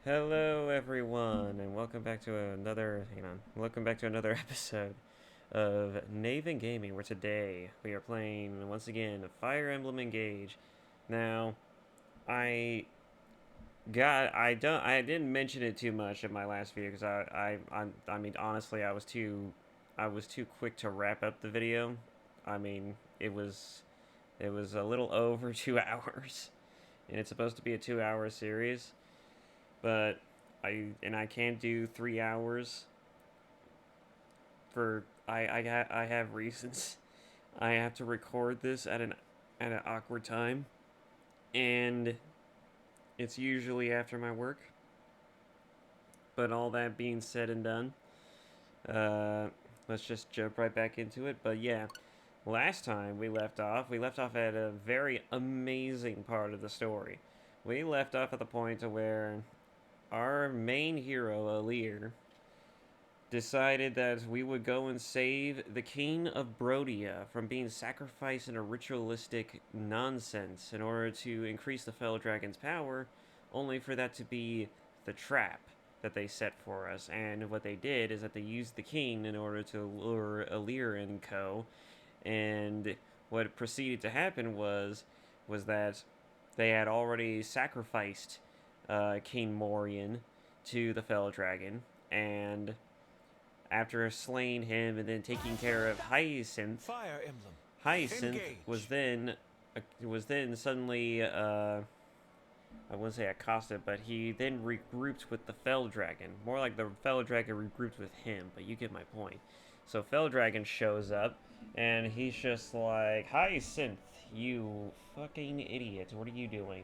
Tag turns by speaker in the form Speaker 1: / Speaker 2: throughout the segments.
Speaker 1: Hello, everyone, and welcome back to another. Welcome back to another episode of Naven Gaming, where today we are playing once again Fire Emblem Engage. Now, I I didn't mention it too much in my last video because I mean, honestly, I was too quick to wrap up the video. I mean, it was a little over 2 hours, and it's supposed to be a 2 hour series. But I can't do 3 hours for I have reasons. I have to record this at an awkward time, and it's usually after my work. But all that being said and done, uh, let's just jump right back into it. But yeah, last time we left off at a very amazing part of the story. We left off at the point to where our main hero, Alir, decided that we would go and save the King of Brodia from being sacrificed in a ritualistic nonsense in order to increase the Fellow Dragon's power, only for that to be the trap that they set for us. And what they did is that they used the king in order to lure Alir and co. And what proceeded to happen was that they had already sacrificed King Morian to the Fellow Dragon, and after slaying him and then taking care of Hyacinth,
Speaker 2: Fire Emblem.
Speaker 1: Hyacinth
Speaker 2: Engage.
Speaker 1: was then suddenly I wouldn't say accosted, but he then regrouped with the Fell Dragon. More like the Fell Dragon regrouped with him, but you get my point. So Fell Dragon shows up, and he's just like, Hyacinth, you fucking idiot, what are you doing?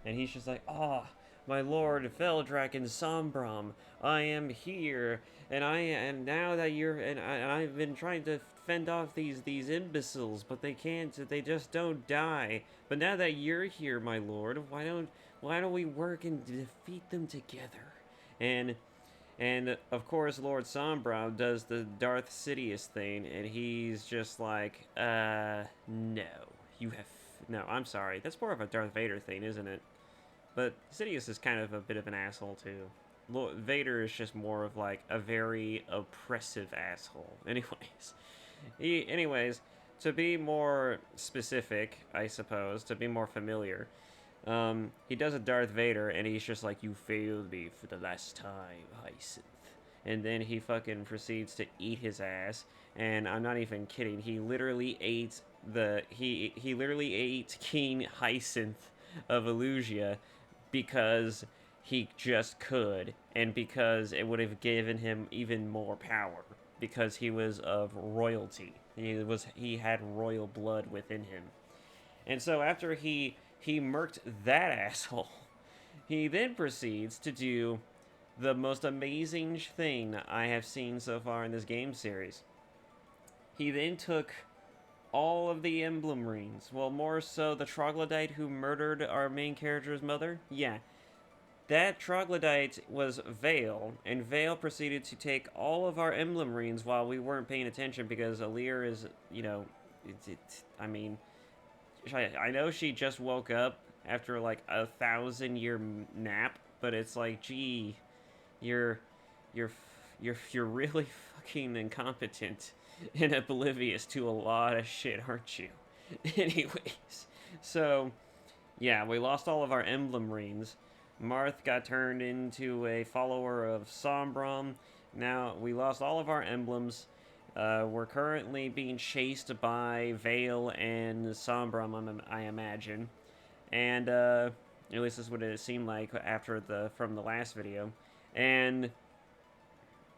Speaker 1: And he's just like, ah, oh, my lord Fell Dragon Sombram, I am here, and now that I've been trying to fend off these imbeciles, but they just don't die. But now that you're here, my lord, why don't we work and defeat them together? And of course, Lord Sombram does the Darth Sidious thing, and he's just like, no, you have no. I'm sorry, that's more of a Darth Vader thing, isn't it? But Sidious is kind of a bit of an asshole too. Lord Vader is just more of like a very oppressive asshole. Anyways, to be more specific, I suppose, to be more familiar, he does a Darth Vader, and he's just like, "You failed me for the last time, Hyacinth." And then he fucking proceeds to eat his ass, and I'm not even kidding. He literally ate King Hyacinth of Illusia because he just could, and because it would have given him even more power because he was of royalty. He had royal blood within him. And so after he murked that asshole, he then proceeds to do the most amazing thing I have seen so far in this game series. He then took all of the emblem rings. Well, more so the troglodyte who murdered our main character's mother. Yeah, that troglodyte was Vale, and Vale proceeded to take all of our emblem rings while we weren't paying attention because Alir is, I mean, I know she just woke up after like 1,000 year nap, but it's like, gee, you're, you're, you're really fucking incompetent and oblivious to a lot of shit, aren't you? Anyways, so yeah, we lost all of our emblem rings. Marth got turned into a follower of Sombram. Now we lost all of our emblems. We're currently being chased by Vale and Sombram, I imagine, and at least this is what it seemed like after from the last video, and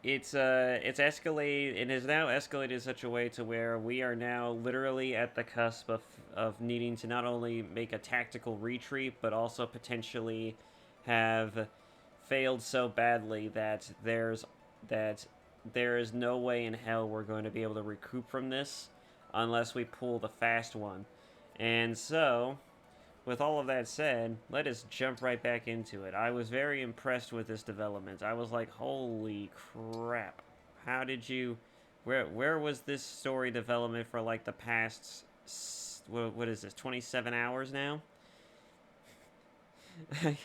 Speaker 1: it's escalated. It has now escalated in such a way to where we are now literally at the cusp of needing to not only make a tactical retreat, but also potentially have failed so badly that there is no way in hell we're going to be able to recoup from this unless we pull the fast one. And so, with all of that said, let us jump right back into it. I was very impressed with this development. I was like, holy crap. How did you... Where was this story development for like the past... What is this, 27 hours now? I,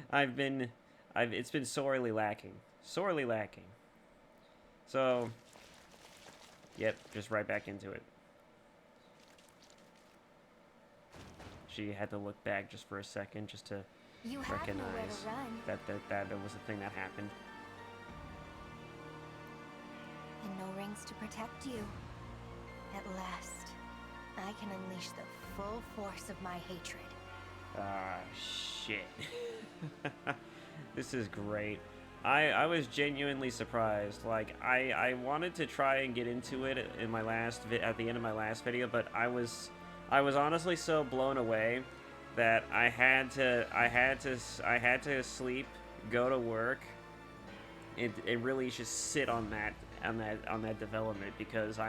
Speaker 1: I've been It's been sorely lacking. Sorely lacking. So, yep, just right back into it. She had to look back just for a second just to recognize that was a thing that happened.
Speaker 2: And no rings to protect you. At last, I can unleash the full force of my hatred.
Speaker 1: Ah, shit. This is great. I was genuinely surprised. Like, I wanted to try and get into it in my at the end of my last video, but I was honestly so blown away that I had to sleep, go to work, and really just sit on that development, because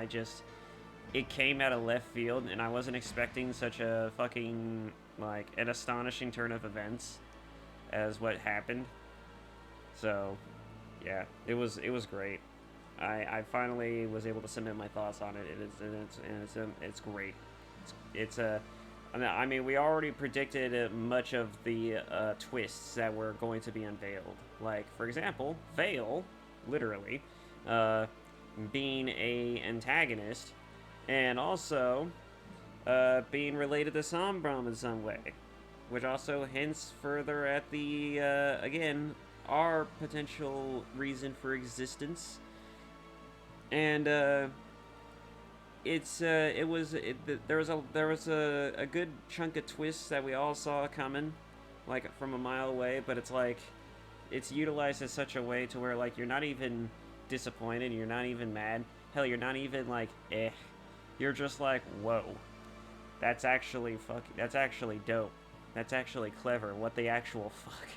Speaker 1: it came out of left field, and I wasn't expecting such a fucking, like, an astonishing turn of events as what happened. So, yeah, it was great. I finally was able to submit my thoughts on it. It's great. I mean, we already predicted much of the twists that were going to be unveiled. Like, for example, Vale, literally, being a antagonist, and also being related to Sombrom in some way, which also hints further at the again, our potential reason for existence. And there was a good chunk of twists that we all saw coming, like, from a mile away, but it's like it's utilized in such a way to where, like, you're not even disappointed, you're not even mad, hell, you're not even like you're just like, whoa, that's actually dope. That's actually clever. What the actual fuck?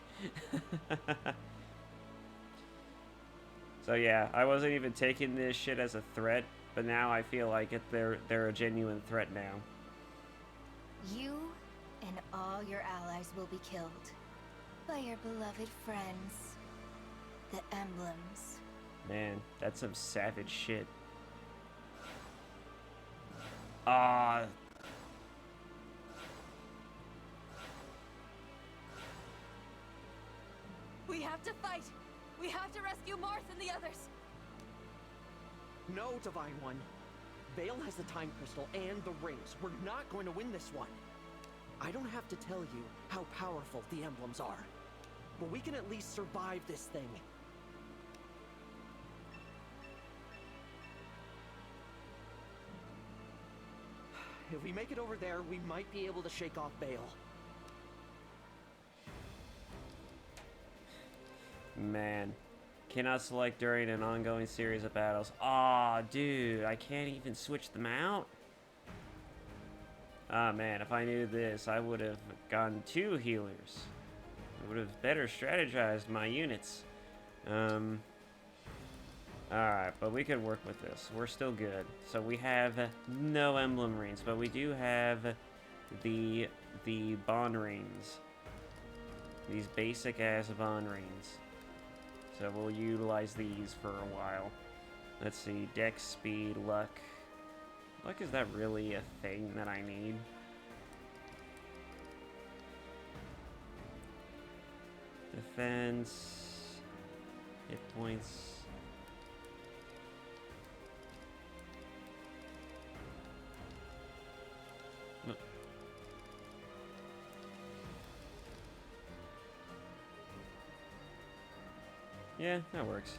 Speaker 1: So yeah, I wasn't even taking this shit as a threat, but now I feel like they're a genuine threat now.
Speaker 2: You and all your allies will be killed by your beloved friends, the Emblems.
Speaker 1: Man, that's some savage shit. Ah.
Speaker 3: We have to fight! We have to rescue Marth and the others!
Speaker 4: No, Divine One. Vale has the time crystal and the rings. We're not going to win this one. I don't have to tell you how powerful the emblems are. But we can at least survive this thing. If we make it over there, we might be able to shake off Vale.
Speaker 1: Man. Cannot select during an ongoing series of battles. Aw, dude, I can't even switch them out? Ah, man, if I knew this, I would have gotten 2 healers. I would have better strategized my units. Alright, but we could work with this. We're still good. So we have no emblem rings, but we do have the bond rings. These basic ass bond rings. So we'll utilize these for a while. Let's see, dex, speed, luck. Luck, is that really a thing that I need? Defense, hit points. Yeah, that works.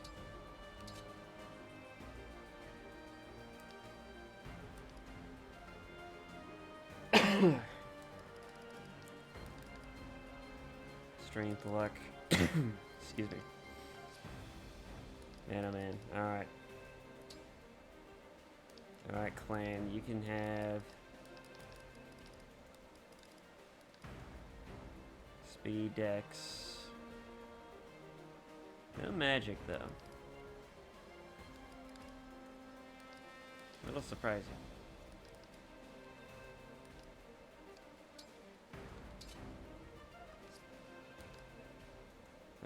Speaker 1: Strength, luck. Excuse me. Man, oh man. Alright. Alright, clan. You can have speed, dex. No magic, though. A little surprising.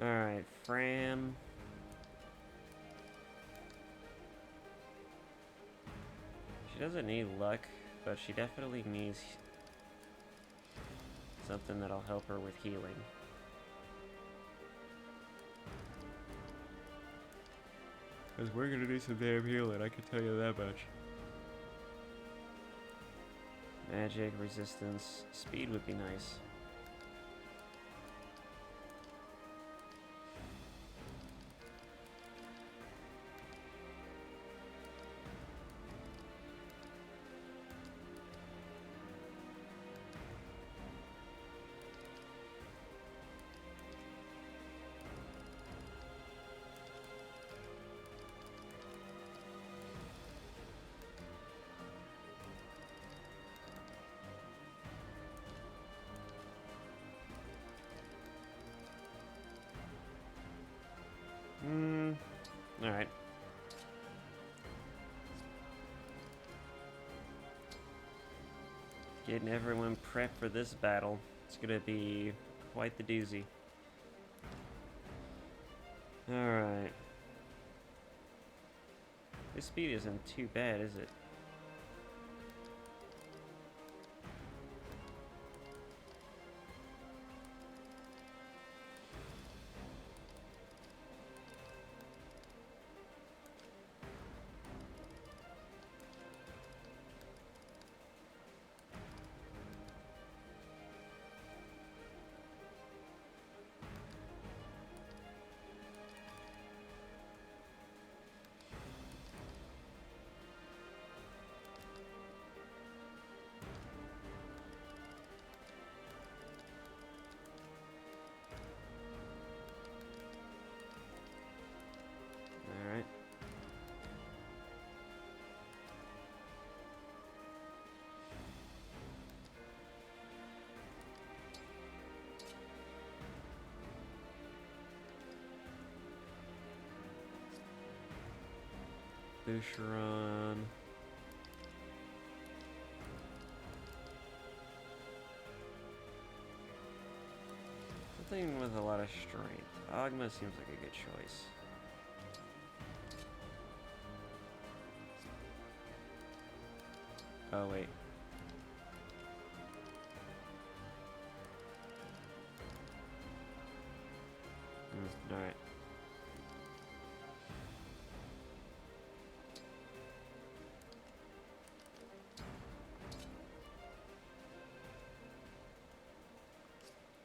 Speaker 1: Alright, Fram. She doesn't need luck, but she definitely needs something that'll help her with healing. Because we're gonna do some damn healing, I can tell you that much. Magic, resistance, speed would be nice. Alright. Getting everyone prepped for this battle. It's gonna be quite the doozy. Alright. This speed isn't too bad, is it? Alright. Boucheron. Something with a lot of strength. Ogma seems like a good choice. Oh, wait. Alright.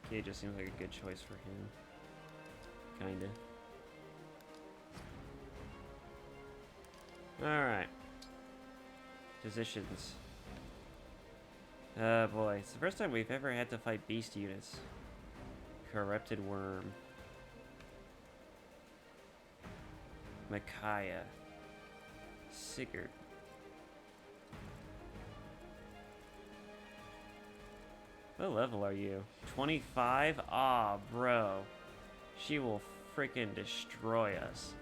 Speaker 1: Okay, just seems like a good choice for him. Kinda. Alright. Positions. Oh boy, it's the first time we've ever had to fight beast units. Corrupted Worm. Micaiah. Sigurd. What level are you? 25? Aw, bro. She will freaking destroy us.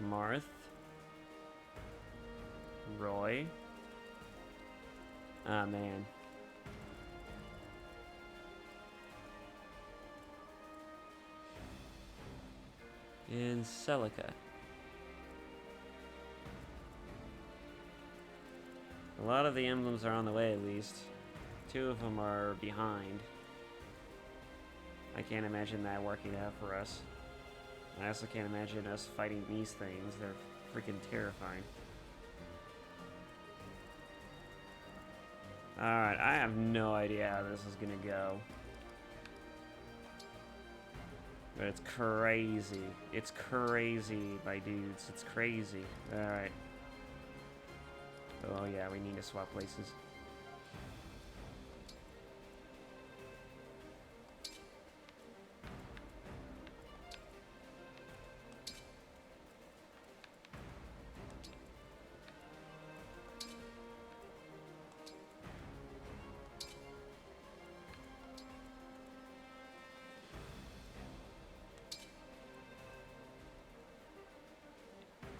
Speaker 1: Marth. Roy. Ah, man. And Celica. A lot of the emblems are on the way, at least. 2 of them are behind. I can't imagine that working out for us. I also can't imagine us fighting these things. They're freaking terrifying. Alright, I have no idea how this is gonna go. But it's crazy. It's crazy, my dudes. It's crazy. Alright. Oh yeah, we need to swap places.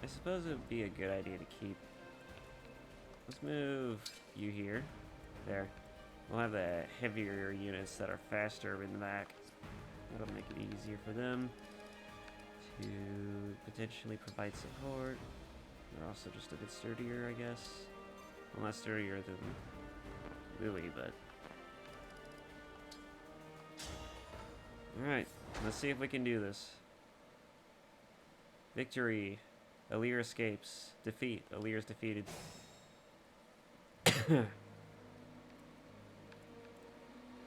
Speaker 1: I suppose it would be a good idea to keep. Let's move you here. There. We'll have the heavier units that are faster in the back. That'll make it easier for them to potentially provide support. They're also just a bit sturdier, I guess. Well, not sturdier than Louis, but... Alright, let's see if we can do this. Victory. Alir escapes. Defeat. Alir is defeated.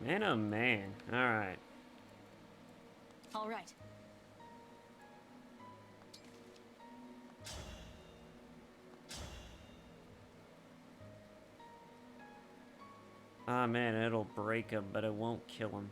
Speaker 1: Man, oh man. Alright.
Speaker 3: All right.
Speaker 1: Ah man, it'll break him, but it won't kill him.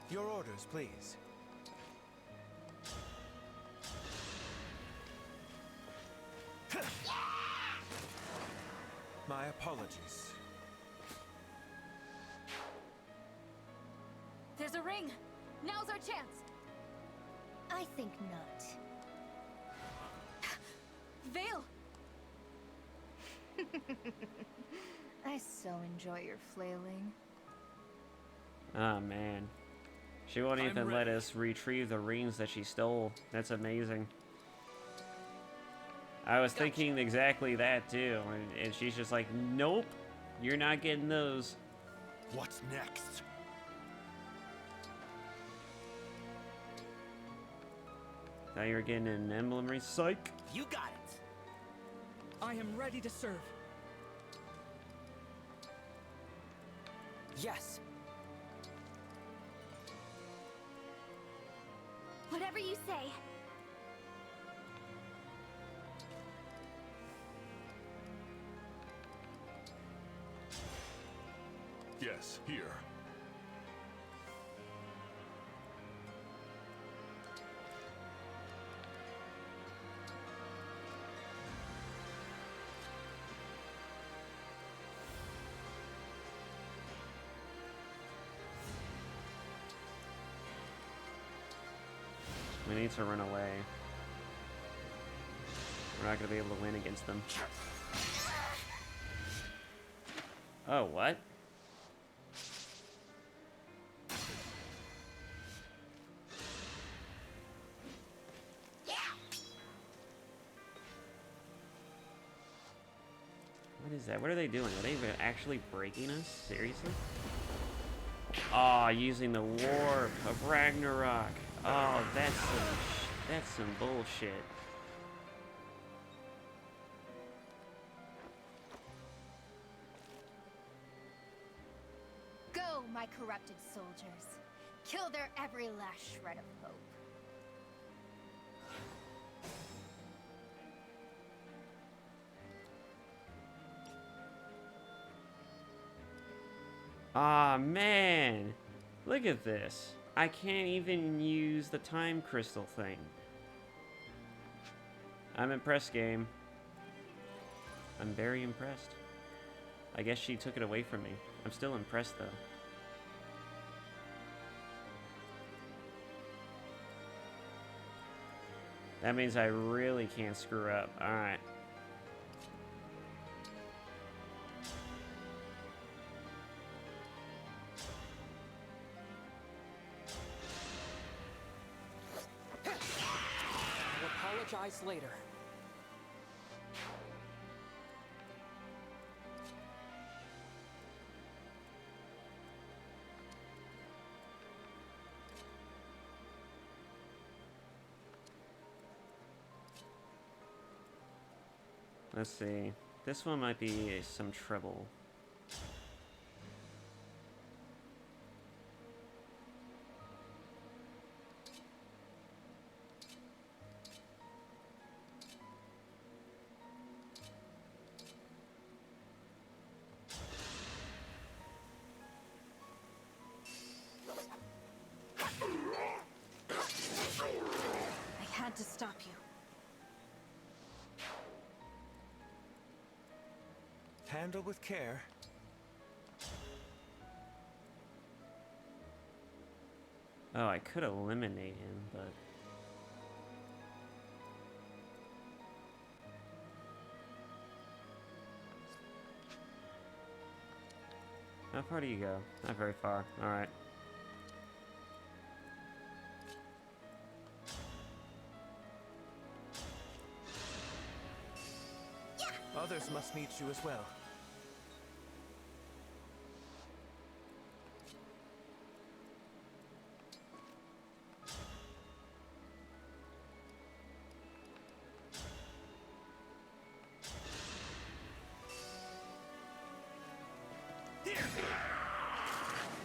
Speaker 5: Your orders, please. My apologies.
Speaker 3: There's a ring. Now's our chance.
Speaker 2: I think not.
Speaker 3: Vale.
Speaker 2: I so enjoy your flailing.
Speaker 1: Ah man. She won't even let us retrieve the rings that she stole. That's amazing. I was thinking exactly that too, and she's just like, nope, you're not getting those.
Speaker 5: What's next?
Speaker 1: Thought you were getting an emblem psych.
Speaker 4: You got it.
Speaker 6: I am ready to serve.
Speaker 4: Yes.
Speaker 3: Whatever you say.
Speaker 5: Yes, here.
Speaker 1: We need to run away. We're not gonna be able to win against them. Oh, what? What is that? What are they doing? Are they actually breaking us? Seriously? Ah, using the warp of Ragnarok. Oh, that's some bullshit.
Speaker 2: Go, my corrupted soldiers. Kill their every last shred of hope.
Speaker 1: Ah, man. Look at this. I can't even use the time crystal thing. I'm impressed, game. I'm very impressed. I guess she took it away from me. I'm still impressed, though. That means I really can't screw up. Alright.
Speaker 6: I'll apologize later.
Speaker 1: Let's see. This one might be some trouble.
Speaker 3: I had to stop you.
Speaker 5: Handle with care.
Speaker 1: Oh, I could eliminate him, but... How far do you go? Not very far. Alright.
Speaker 5: others must meet you as well.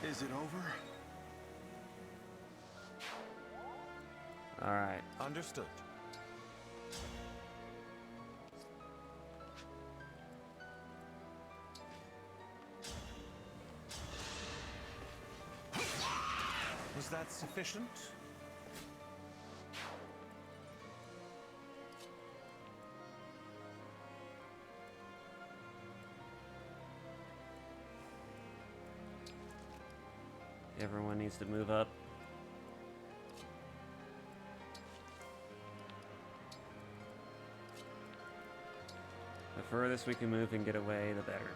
Speaker 5: Is it over?
Speaker 1: All right.
Speaker 5: Understood. Was that sufficient?
Speaker 1: Everyone needs to move up. The furthest we can move and get away, the better.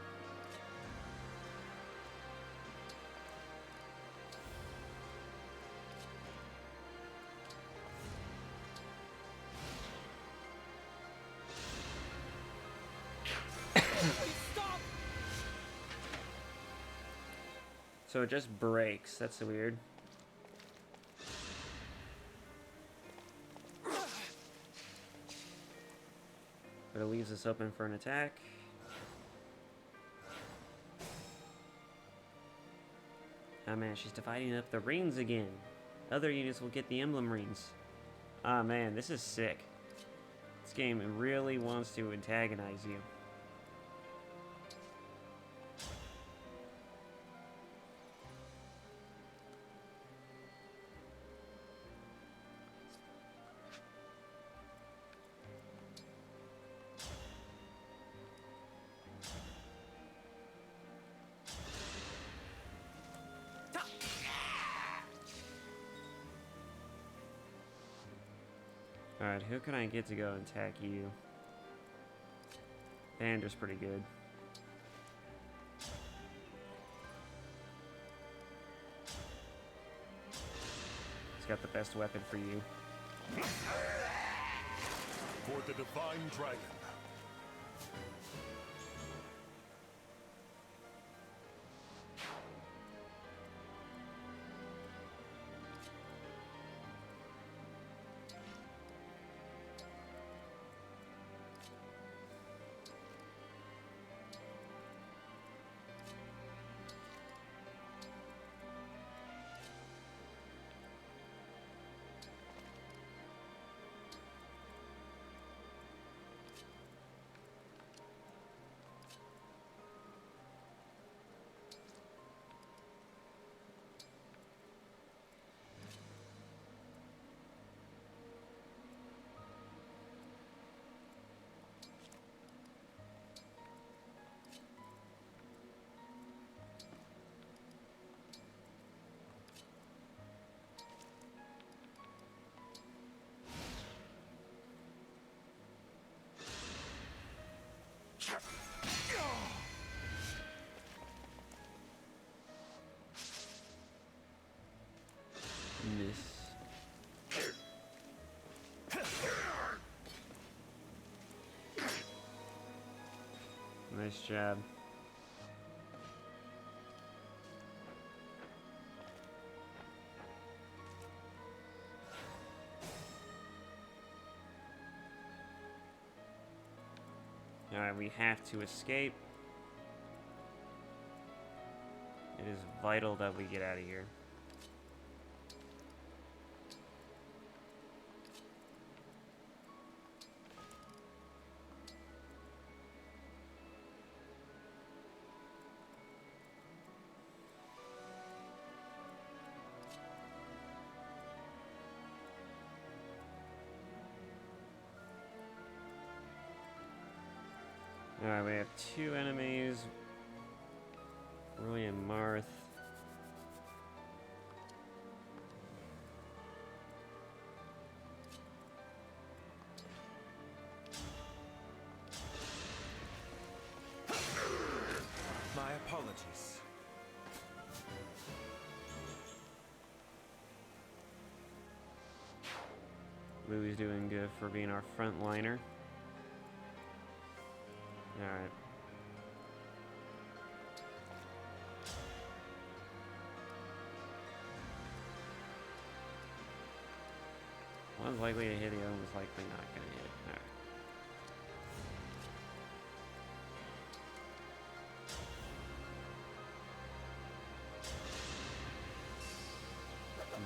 Speaker 6: Stop!
Speaker 1: So it just breaks. That's weird. But it leaves us open for an attack. Oh man, she's dividing up the rings again. Other units will get the emblem rings. Ah man, this is sick. This game really wants to antagonize you. Alright, who can I get to go and attack you? Vander's pretty good. He's got the best weapon for you.
Speaker 5: For the Divine Dragon.
Speaker 1: Miss. Nice job. Alright, we have to escape. It is vital that we get out of here. Alright, we have two enemies. Roy and Marth.
Speaker 5: My apologies.
Speaker 1: Louie's doing good for being our frontliner. Alright. One's likely to hit, the other one's likely not gonna hit. Alright.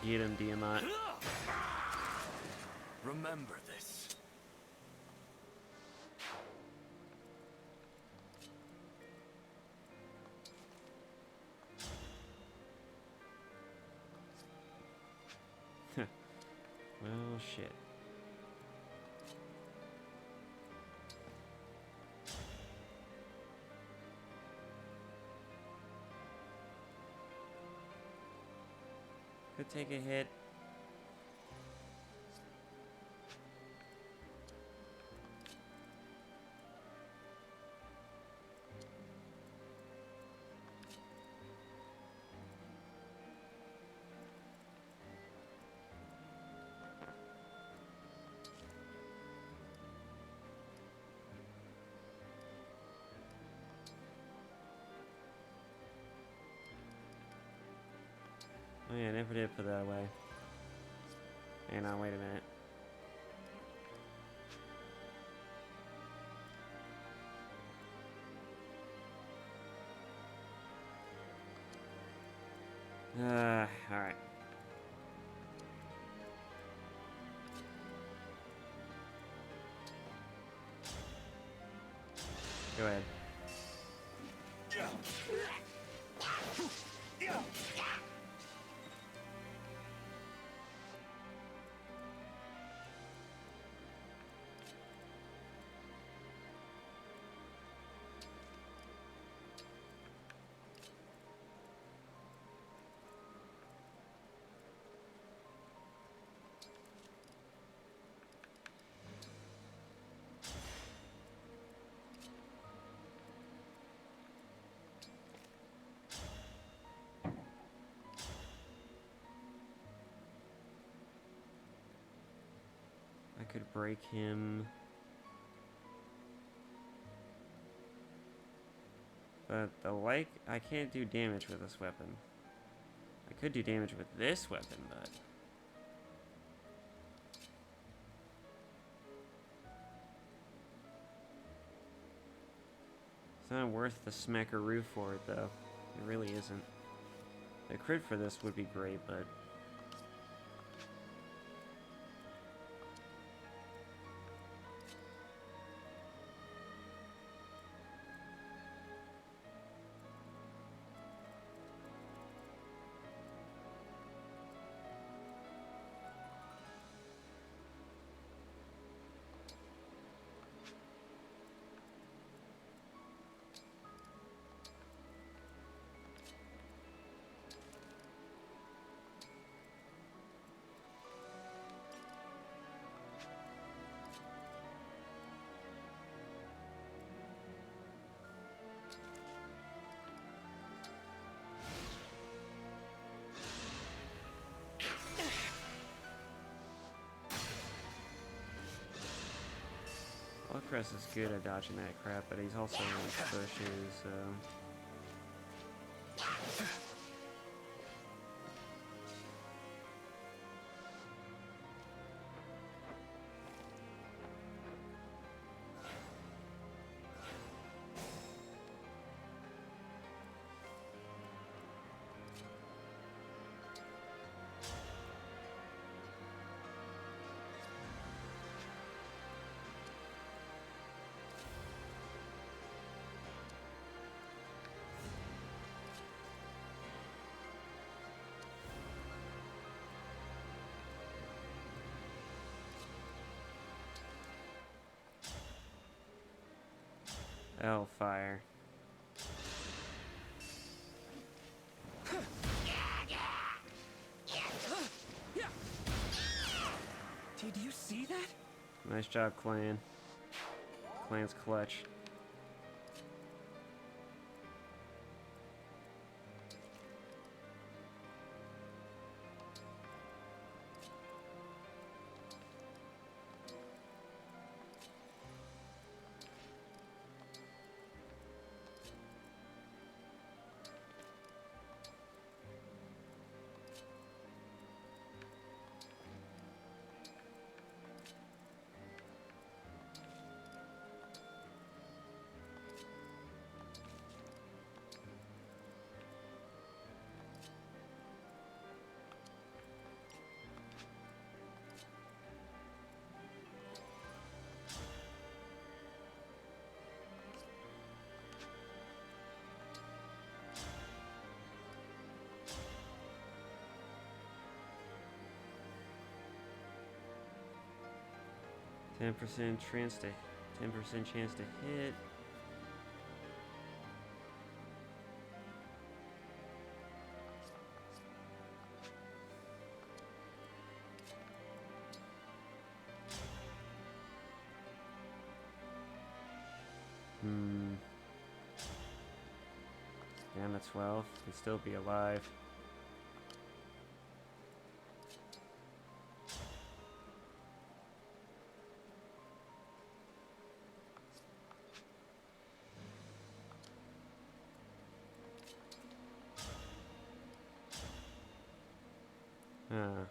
Speaker 1: Get him, Diamant.
Speaker 5: Remember this.
Speaker 1: Well, shit. Could take a hit. Oh yeah, I never did put that away. Hang on, wait a minute. Alright. Go ahead. I could break him. But I can't do damage with this weapon. I could do damage with this weapon, but... It's not worth the smackaroo for it, though. It really isn't. The crit for this would be great, but... Chris is good at dodging that crap, but he's also really pushy, so... Oh, fire.
Speaker 6: Did you see that?
Speaker 1: Nice job, Clan. Clan's clutch. 10% chance to 10% chance to hit. Down to 12. Can still be alive.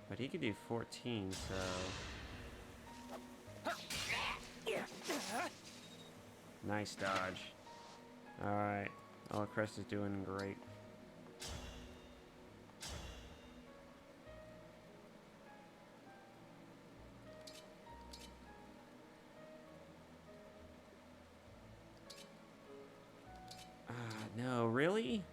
Speaker 1: But he could do 14, so... Nice dodge. Alright. Crest is doing great. No, really?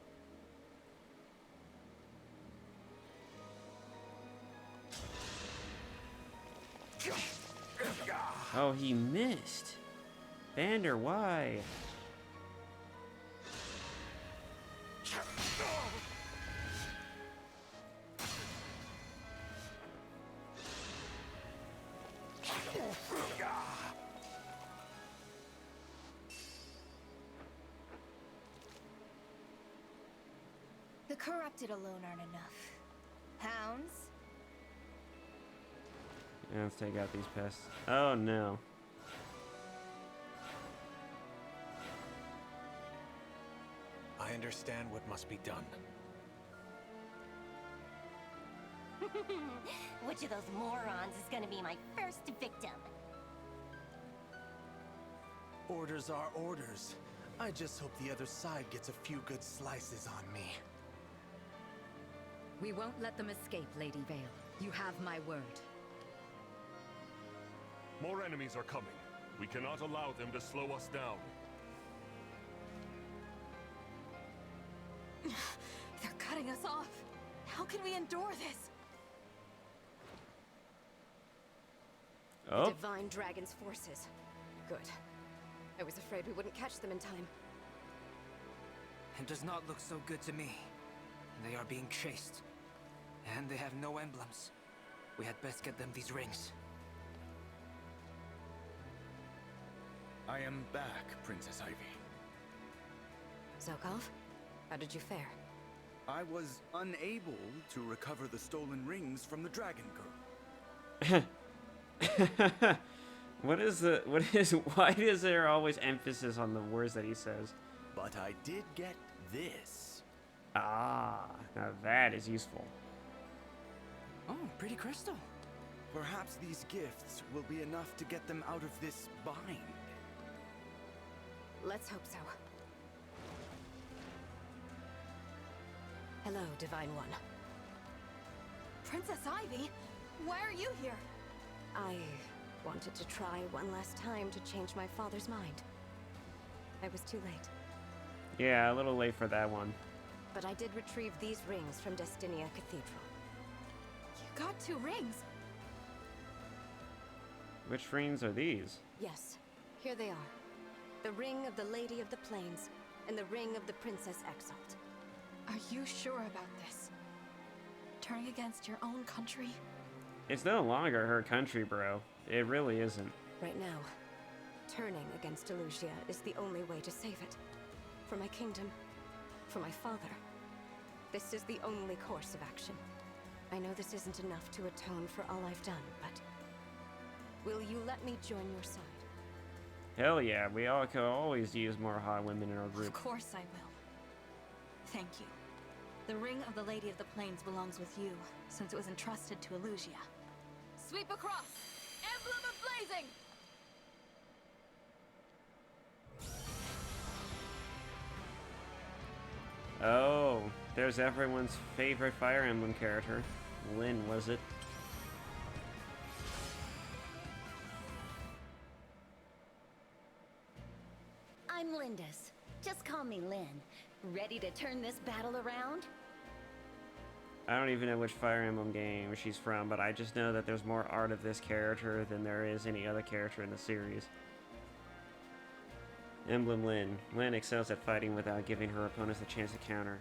Speaker 1: Oh, he missed. Vander, why?
Speaker 2: The corrupted alone aren't enough. Hounds?
Speaker 1: Yeah, let's take out these pests. Oh no.
Speaker 5: I understand what must be done.
Speaker 7: Which of those morons is gonna be my first victim?
Speaker 8: Orders are orders. I just hope the other side gets a few good slices on me.
Speaker 9: We won't let them escape, Lady Vale. You have my word.
Speaker 5: More enemies are coming. We cannot allow them to slow us down.
Speaker 3: They're cutting us off. How can we endure this?
Speaker 1: Oh.
Speaker 10: The Divine Dragon's forces. Good. I was afraid we wouldn't catch them in time.
Speaker 6: It does not look so good to me. They are being chased. And they have no emblems. We had best get them these rings.
Speaker 8: I am back, Princess Ivy.
Speaker 10: Zokov, how did you fare?
Speaker 8: I was unable to recover the stolen rings from the Dragon Girl.
Speaker 1: Why is there always emphasis on the words that he says?
Speaker 8: But I did get this.
Speaker 1: Ah, now that is useful.
Speaker 6: Oh, pretty crystal.
Speaker 8: Perhaps these gifts will be enough to get them out of this bind.
Speaker 10: Let's hope so. Hello, Divine One.
Speaker 3: Princess Ivy? Why are you here?
Speaker 10: I wanted to try one last time to change my father's mind. I was too late.
Speaker 1: Yeah, a little late for that one.
Speaker 10: But I did retrieve these rings from Destinia Cathedral.
Speaker 3: You got 2 rings.
Speaker 1: Which rings are these?
Speaker 10: Yes, here they are. The ring of the Lady of the Plains, and the ring of the Princess Exalt.
Speaker 3: Are you sure about this? Turning against your own country?
Speaker 1: It's no longer her country, bro. It really isn't.
Speaker 10: Right now, turning against Elusia is the only way to save it. For my kingdom, for my father. This is the only course of action. I know this isn't enough to atone for all I've done, but... will you let me join your side?
Speaker 1: Hell yeah, we all could always use more hot women in our
Speaker 3: Of
Speaker 1: group.
Speaker 3: course I will. Thank you. The ring of the Lady of the Plains belongs with you, since it was entrusted to Elusia. Sweep across! Emblem of Blazing!
Speaker 1: Oh, there's everyone's favorite Fire Emblem character. Lyn, was it?
Speaker 7: I'm Lindis. Just call me Lynn. Ready to turn this battle around?
Speaker 1: I don't even know which Fire Emblem game she's from, but I just know that there's more art of this character than there is any other character in the series. Emblem Lyn. Lyn excels at fighting without giving her opponents a chance to counter.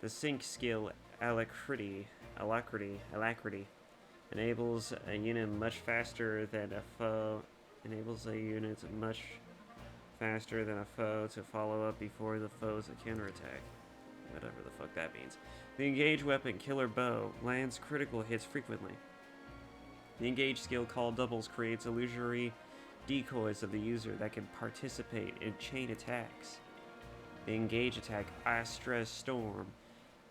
Speaker 1: The sync skill Alacrity enables a unit much faster than a foe. Enables a unit much faster than a foe to follow up before the foe's counterattack. Whatever the fuck that means. The engaged weapon Killer Bow lands critical hits frequently. The engaged skill called Doubles creates illusory decoys of the user that can participate in chain attacks. The engage attack Astra's Storm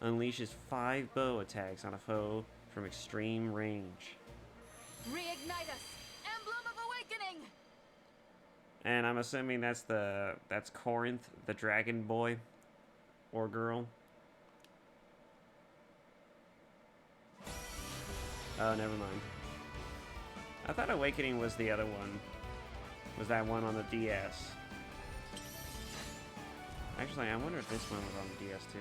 Speaker 1: unleashes 5 bow attacks on a foe from extreme range.
Speaker 3: Reignite us! Emblem of Awakening!
Speaker 1: And I'm assuming that's Corinth, the dragon boy or girl. Oh, never mind. I thought Awakening was the other one. Was that one on the DS? Actually, I wonder if this one was on the DS too.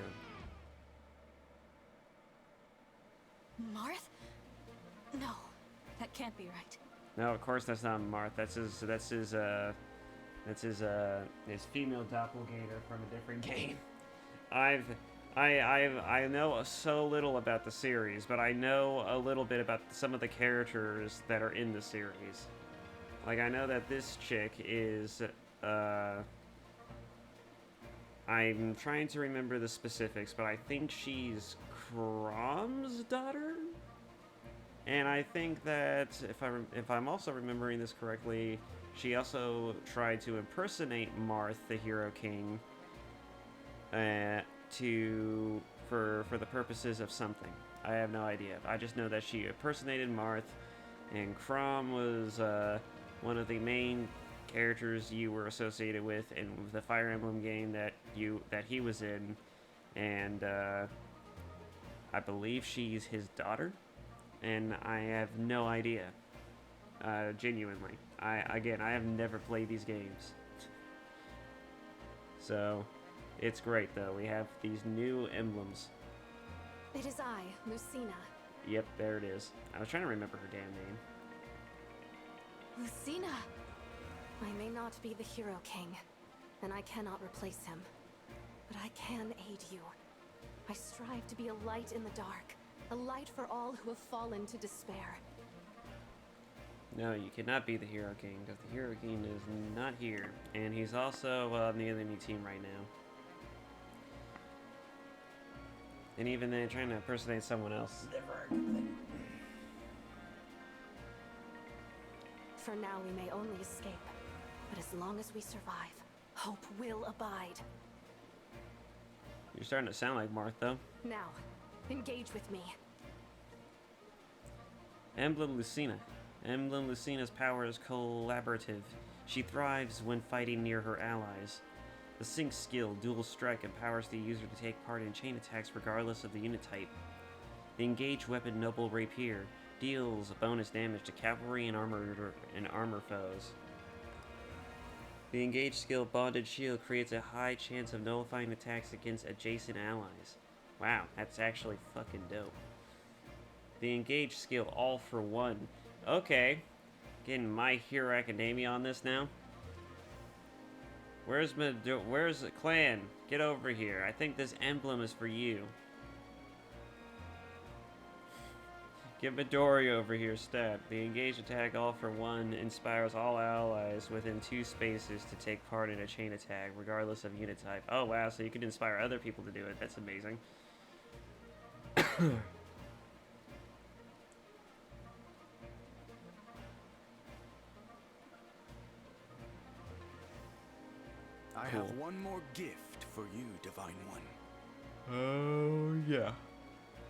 Speaker 3: Marth? No, that can't be right.
Speaker 1: No, of course that's not Marth. That's his female doppelganger from a different game. I know so little about the series, but I know a little bit about some of the characters that are in the series. Like, I know that this chick is, I'm trying to remember the specifics, but I think she's Crom's daughter? And I think that, if I'm also remembering this correctly, she also tried to impersonate Marth, the Hero King, for the purposes of something. I have no idea. I just know that she impersonated Marth, and Crom was one of the main characters you were associated with in the Fire Emblem game that he was in, and I believe she's his daughter, and I have no idea. Genuinely, I have never played these games, so it's great though. We have these new emblems.
Speaker 10: It is I, Lucina.
Speaker 1: Yep, there it is. I was trying to remember her damn name.
Speaker 10: Lucina! I may not be the Hero King, and I cannot replace him, but I can aid you. I strive to be a light in the dark, a light for all who have fallen to despair.
Speaker 1: No, you cannot be the Hero King, because the Hero King is not here, and he's also on the enemy team right now. And even then, trying to impersonate someone else is never a good thing.
Speaker 10: For now, we may only escape, but as long as we survive, hope will abide.
Speaker 1: You're starting to sound like Marth, though.
Speaker 10: Now, engage with me.
Speaker 1: Emblem Lucina. Emblem Lucina's power is collaborative. She thrives when fighting near her allies. The sync skill, Dual Strike, empowers the user to take part in chain attacks regardless of the unit type. The engaged weapon, Noble Rapier, deals bonus damage to cavalry and armor foes. The engaged skill, Bonded Shield, creates a high chance of nullifying attacks against adjacent allies. Wow, that's actually fucking dope. The engaged skill, All for One. Okay, getting My Hero Academia on this now. Where's the clan? Get over here. I think this emblem is for you. Get Midori over here, stat. The engaged attack All for One inspires all allies within 2 spaces to take part in a chain attack, regardless of unit type. Oh wow, so you can inspire other people to do it. That's amazing.
Speaker 8: I have one more gift for you, Divine One.
Speaker 1: Oh, yeah.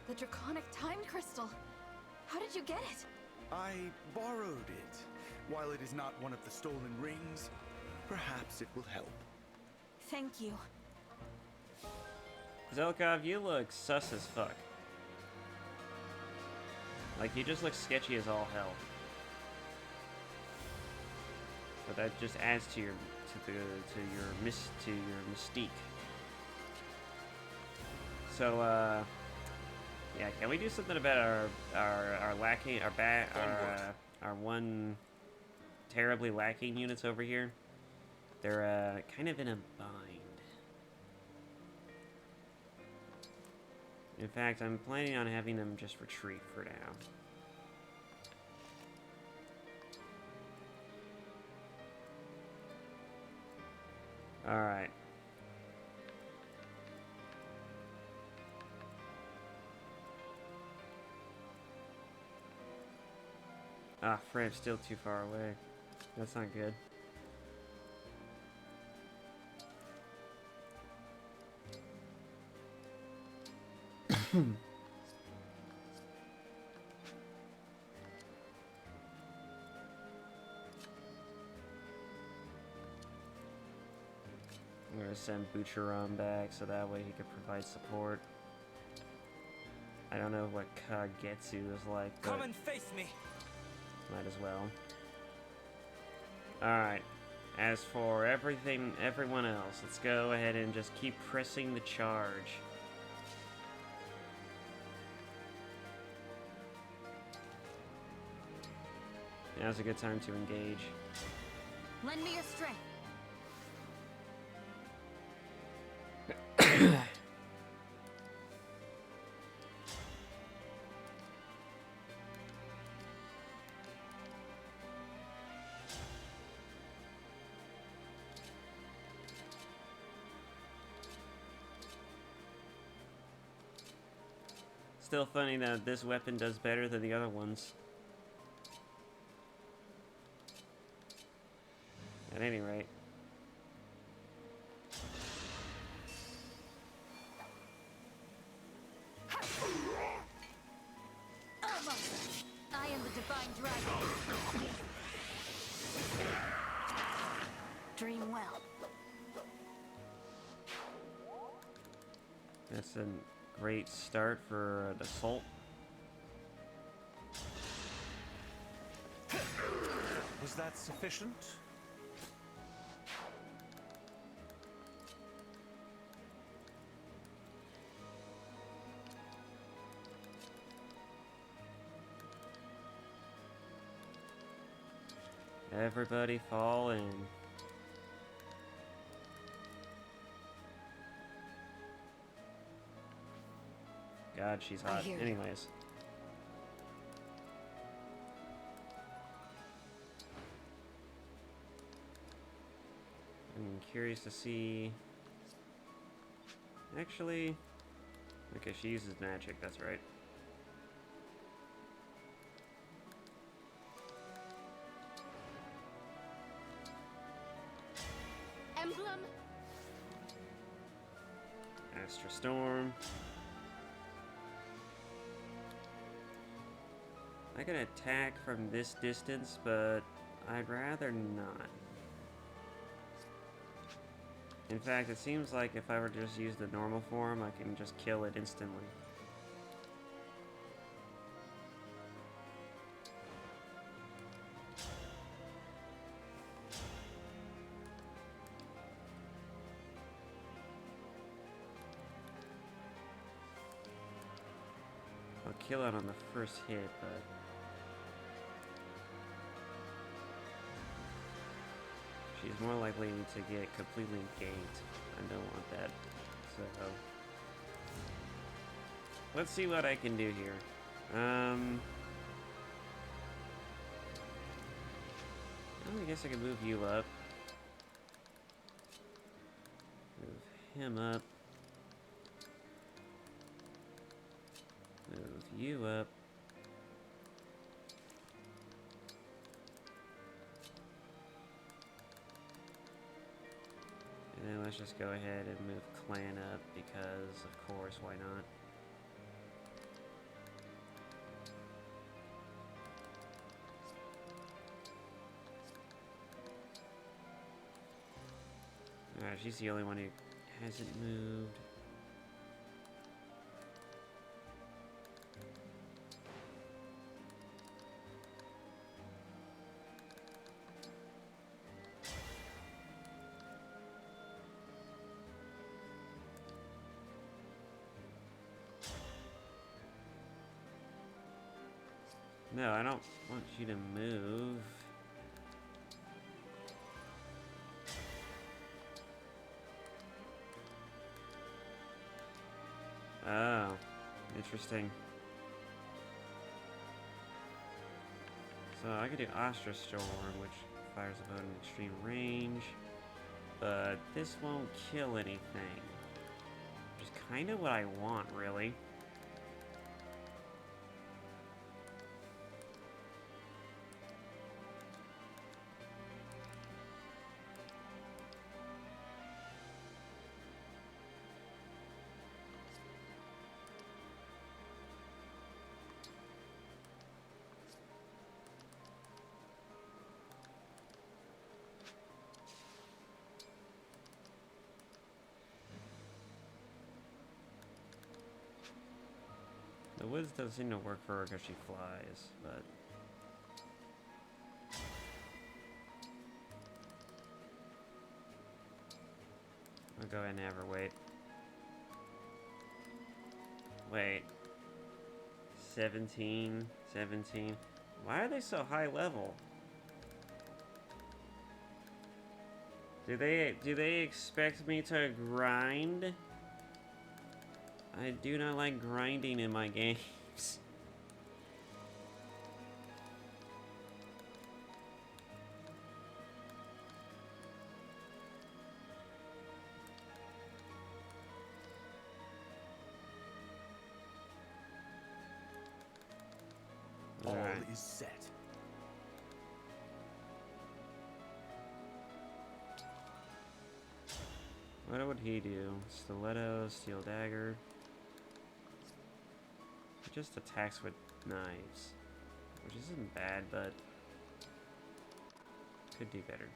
Speaker 3: The Draconic Time Crystal! How did you get it?
Speaker 8: I borrowed it. While it is not one of the stolen rings, perhaps it will help.
Speaker 3: Thank you.
Speaker 1: Zelkov, you look sus as fuck. Like, you just look sketchy as all hell. But that just adds to your mystique. So Yeah, can we do something about our lacking our one terribly lacking units over here? They're kind of in a bind. In fact, I'm planning on having them just retreat for now. Alright. Ah, Frank's still too far away. That's not good. I'm gonna send Boucheron back so that way he could provide support. I don't know what Kagetsu is like, but
Speaker 6: Come and face me.
Speaker 1: might as well. Alright. As for everyone else, let's go ahead and just keep pressing the charge. Now's a good time to engage.
Speaker 3: Lend me your strength.
Speaker 1: Still funny that this weapon does better than the other ones. At any rate.
Speaker 3: Almost. I am the divine dragon. Dream well.
Speaker 1: That's a great start for the assault.
Speaker 11: Was that sufficient?
Speaker 1: Everybody fall in. God, she's hot.
Speaker 10: hear you.
Speaker 1: Anyways. I'm curious to see... Actually... Okay, she uses magic, that's right.
Speaker 3: Emblem.
Speaker 1: Astra Storm. I can attack from this distance, but I'd rather not. In fact, it seems like if I were to just use the normal form, I can just kill it instantly. I'll kill it on the first hit, but... she's more likely to get completely ganked. I don't want that. So... let's see what I can do here. I guess I can move you up. Move him up. Move you up. And then let's just go ahead and move Clan up because, of course, why not? Alright, she's the only one who hasn't moved. No, I don't want you to move. Oh, interesting. So I could do Astra Storm, which fires a boat in extreme range, but this won't kill anything. Which is kind of what I want, really. The woods does seem to work for her because she flies, but... I'll go ahead and have her wait. Wait. 17, 17. Why are they so high level? Do they expect me to grind? I do not like grinding in my games.
Speaker 8: All is set.
Speaker 1: What would he do? Stiletto, steel dagger. He just attacks with knives, which isn't bad, but could do better.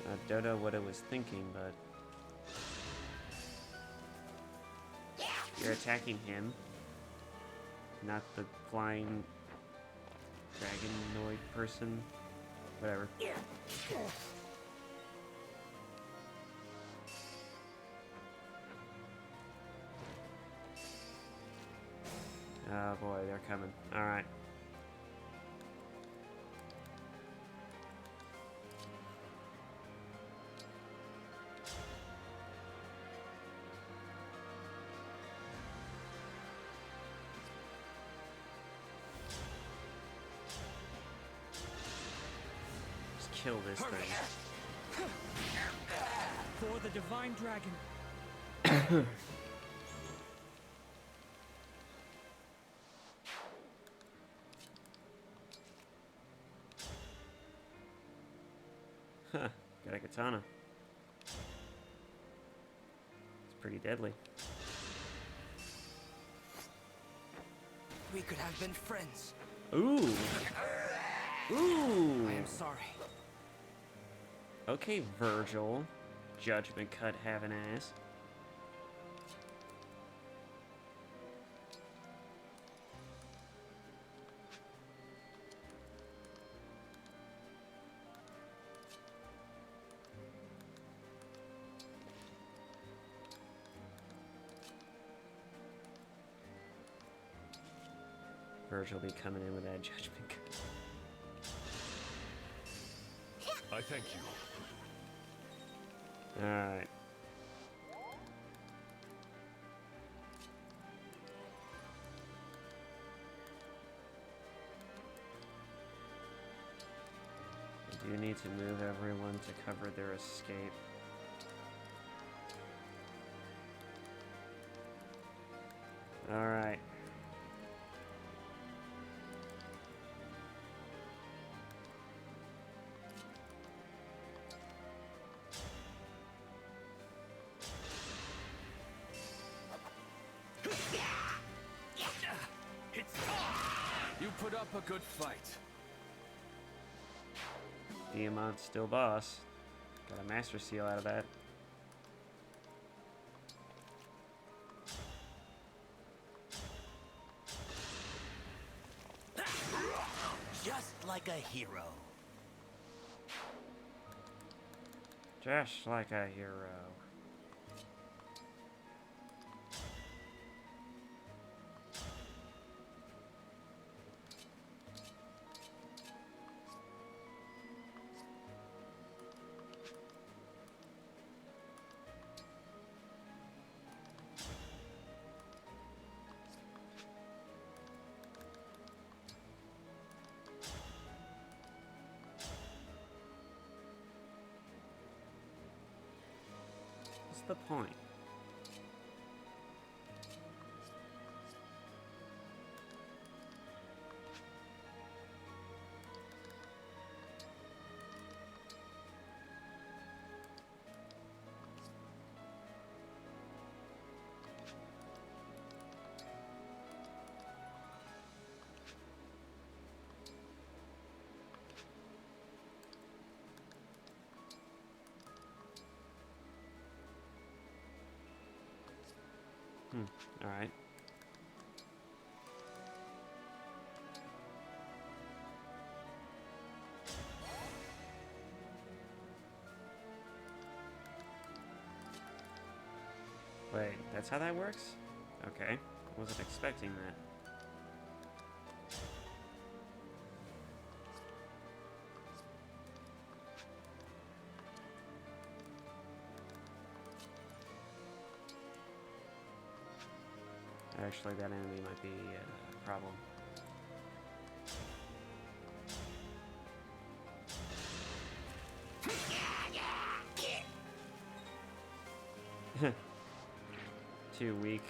Speaker 1: I don't know what I was thinking, but you're attacking him, not the flying dragonoid person. Whatever. Oh boy, they're coming. Alright. Kill this thing.
Speaker 12: For the divine dragon.
Speaker 1: Huh, got a katana. It's pretty deadly.
Speaker 6: We could have been friends.
Speaker 1: Ooh. Ooh.
Speaker 6: I am sorry.
Speaker 1: Okay, Virgil. Judgment cut having ass. Virgil will be coming in with that judgment cut.
Speaker 5: I thank you.
Speaker 1: Alright. I do need to move everyone to cover their escape. Alright.
Speaker 11: You put up a good fight.
Speaker 1: Diamant's still boss. Got a master seal out of that.
Speaker 13: Just like a hero.
Speaker 1: Just like a hero. What's the point? Alright. Wait, that's how that works? Okay. I wasn't expecting that. Actually, that enemy might be a problem. Too weak.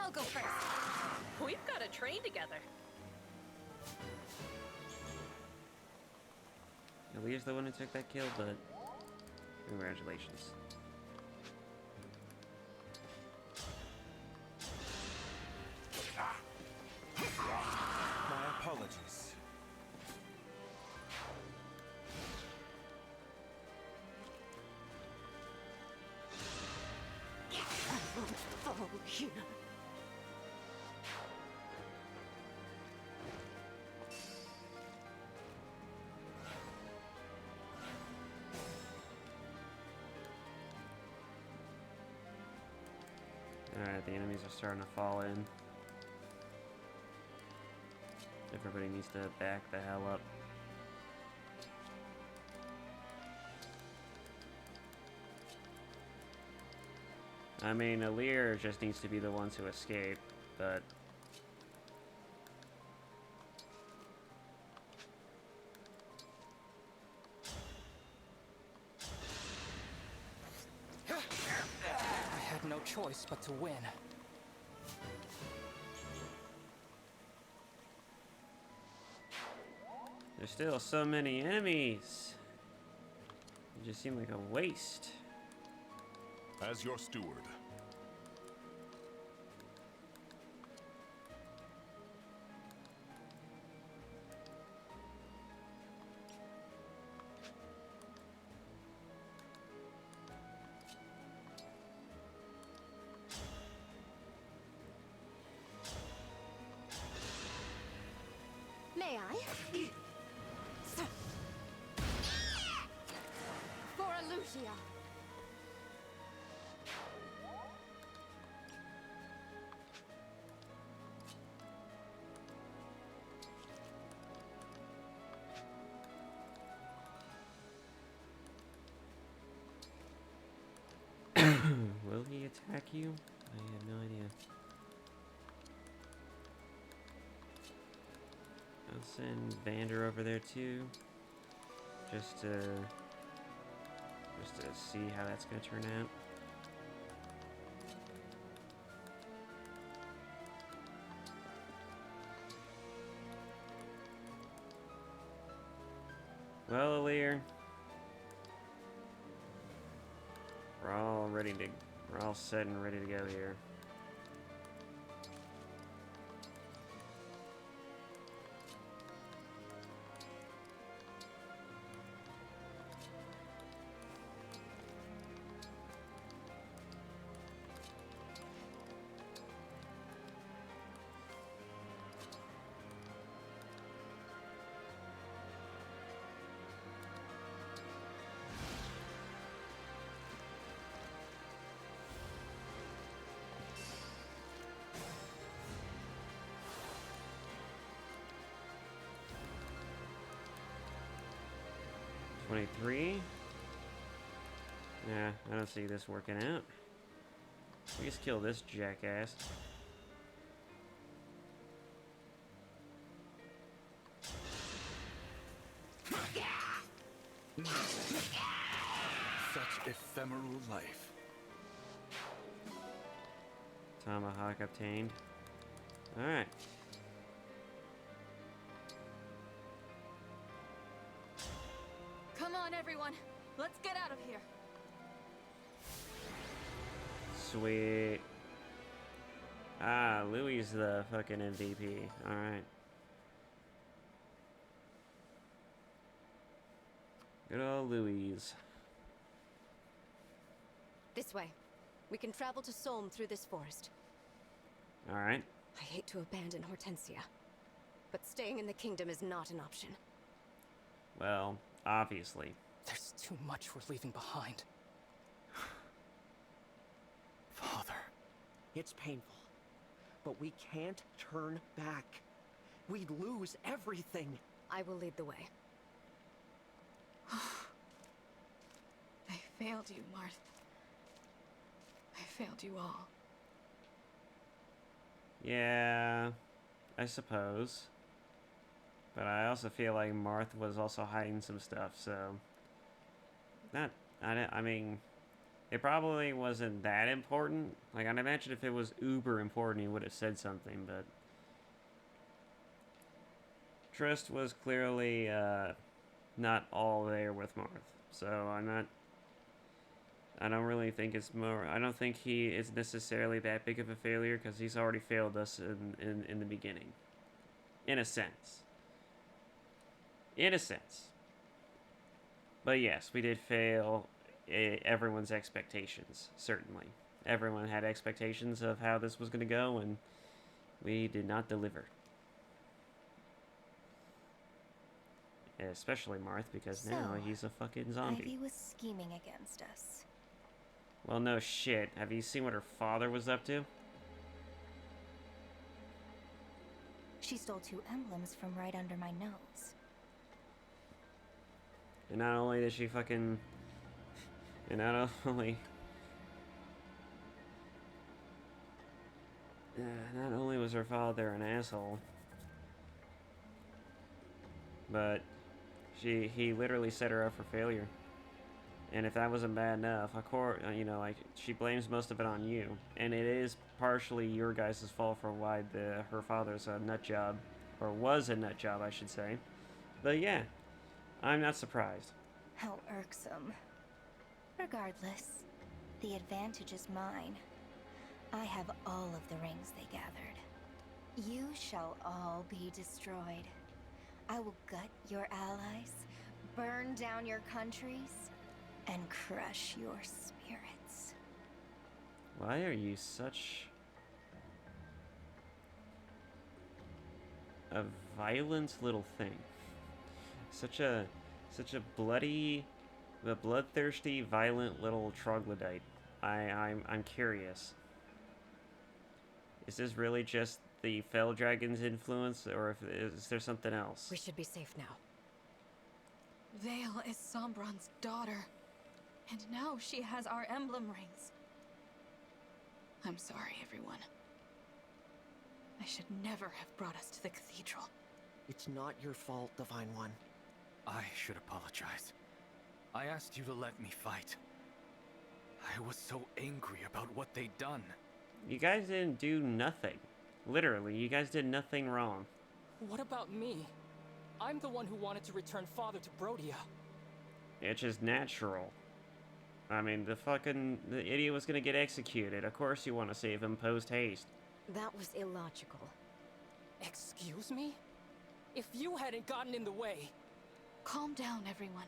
Speaker 3: I'll go first.
Speaker 13: We've got to train together.
Speaker 1: Leah's the one who took that kill, but congratulations.
Speaker 11: My apologies.
Speaker 10: I won't fall here.
Speaker 1: Alright, the enemies are starting to fall in. Everybody needs to back the hell up. I mean, Alir just needs to be the one to escape, but...
Speaker 6: I had no choice but to win.
Speaker 1: There's still so many enemies. It just seemed like a waste.
Speaker 5: As your steward,
Speaker 10: May I? For Alusia.
Speaker 1: attack you? I have no idea. I'll send Vander over there too. Just to see how that's gonna turn out. Well, Alir, we're all set and ready to go here. $23. Yeah, I don't see this working out. We just kill this jackass.
Speaker 8: Such ephemeral life.
Speaker 1: Tomahawk obtained. Alright.
Speaker 3: Come on, everyone. Let's get out of here.
Speaker 1: Sweet. Ah, Louis is the fucking MVP. Alright. Good old Louis.
Speaker 10: This way. We can travel to Solm through this forest.
Speaker 1: Alright.
Speaker 10: I hate to abandon Hortensia, but staying in the kingdom is not an option.
Speaker 1: Well, obviously.
Speaker 6: There's too much we're leaving behind.
Speaker 4: Father. It's painful, but we can't turn back. We'd lose everything.
Speaker 10: I will lead the way.
Speaker 3: I failed you, Marth. I failed you all.
Speaker 1: Yeah, I suppose. But I also feel like Marth was also hiding some stuff, so... I mean, it probably wasn't that important. Like, I'd imagine if it was uber important, he would have said something, but... Trist was clearly, not all there with Marth. So, I don't really think it's more... I don't think he is necessarily that big of a failure, because he's already failed us in the beginning. In a sense. In a sense. But yes, we did fail everyone's expectations, certainly. Everyone had expectations of how this was going to go, and we did not deliver. Especially Marth, because now he's a fucking zombie.
Speaker 2: Ivy was scheming against us.
Speaker 1: Well, no shit. Have you seen what her father was up to?
Speaker 2: She stole 2 emblems from right under my nose.
Speaker 1: And not only did she fucking... And not only... not only was her father an asshole, but he literally set her up for failure. And if that wasn't bad enough, of course, you know, like, she blames most of it on you. And it is partially your guys' fault for why her father's a nut job. Or was a nut job, I should say. But yeah, I'm not surprised.
Speaker 2: How irksome. Regardless, the advantage is mine. I have all of the rings they gathered. You shall all be destroyed. I will gut your allies, burn down your countries, and crush your spirits.
Speaker 1: Why are you such a violent little thing? Such a bloodthirsty, violent little troglodyte. I'm curious. Is this really just the Fell Dragon's influence, or is there something else?
Speaker 10: We should be safe now.
Speaker 3: Vale is Sombron's daughter. And now she has our emblem rings. I'm sorry, everyone. I should never have brought us to the cathedral.
Speaker 4: It's not your fault, Divine One.
Speaker 11: I should apologize. I asked you to let me fight. I was so angry about what they'd done.
Speaker 1: You guys didn't do nothing. Literally, you guys did nothing wrong.
Speaker 12: What about me? I'm the one who wanted to return Father to Brodia.
Speaker 1: It's just natural. I mean, the idiot was gonna get executed. Of course you want to save him post haste.
Speaker 10: That was illogical.
Speaker 12: Excuse me? If you hadn't gotten in the way...
Speaker 3: Calm down, everyone.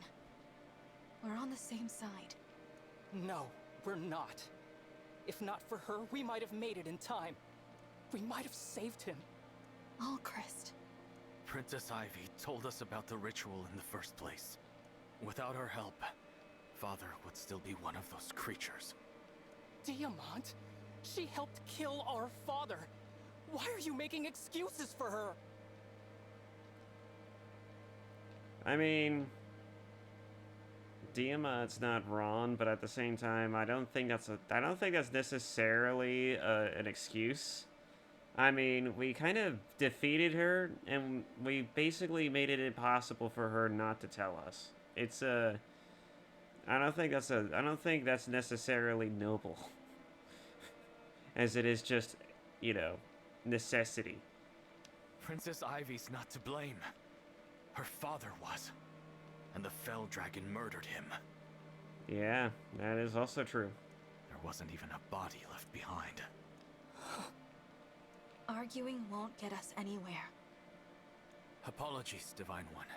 Speaker 3: We're on the same side.
Speaker 12: No, we're not. If not for her, we might have made it in time. We might have saved him.
Speaker 3: Alchrist.
Speaker 11: Princess Ivy told us about the ritual in the first place. Without her help, Father would still be one of those creatures.
Speaker 12: Diamant? She helped kill our father. Why are you making excuses for her?
Speaker 1: I mean, Diamant's not wrong, but at the same time, I don't think that's necessarily an excuse. I mean, we kind of defeated her, and we basically made it impossible for her not to tell us. It's I don't think that's necessarily noble, as it is just, you know, necessity.
Speaker 11: Princess Ivy's not to blame. Her father was, and the Fell Dragon murdered him.
Speaker 1: Yeah, that is also true.
Speaker 11: There wasn't even a body left behind.
Speaker 3: Arguing won't get us anywhere.
Speaker 11: Apologies, Divine One.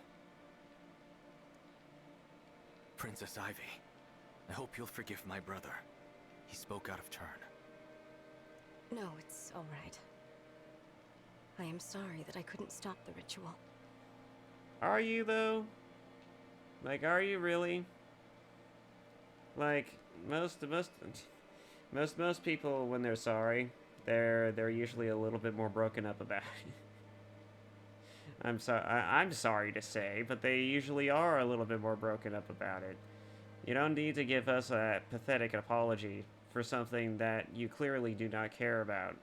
Speaker 11: Princess Ivy, I hope you'll forgive my brother. He spoke out of turn.
Speaker 10: No, it's all right. I am sorry that I couldn't stop the ritual.
Speaker 1: Are you, though? Like, are you really? Like, most people, when they're sorry, they're usually a little bit more broken up about it. I'm sorry to say, but they usually are a little bit more broken up about it. You don't need to give us a pathetic apology for something that you clearly do not care about.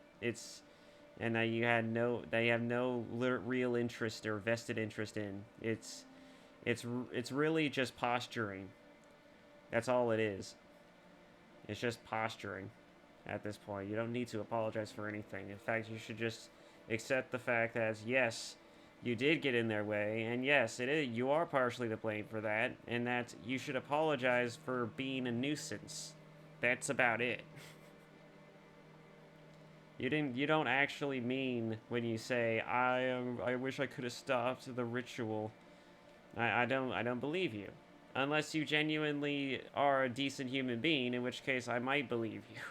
Speaker 1: And that they have no real interest or vested interest in. It's really just posturing. That's all it is. It's just posturing at this point. You don't need to apologize for anything. In fact, you should just accept the fact that, yes, you did get in their way, and yes, you are partially to blame for that, and that you should apologize for being a nuisance. That's about it. You don't actually mean when you say, I wish I could have stopped the ritual. I don't believe you. Unless you genuinely are a decent human being, in which case I might believe you.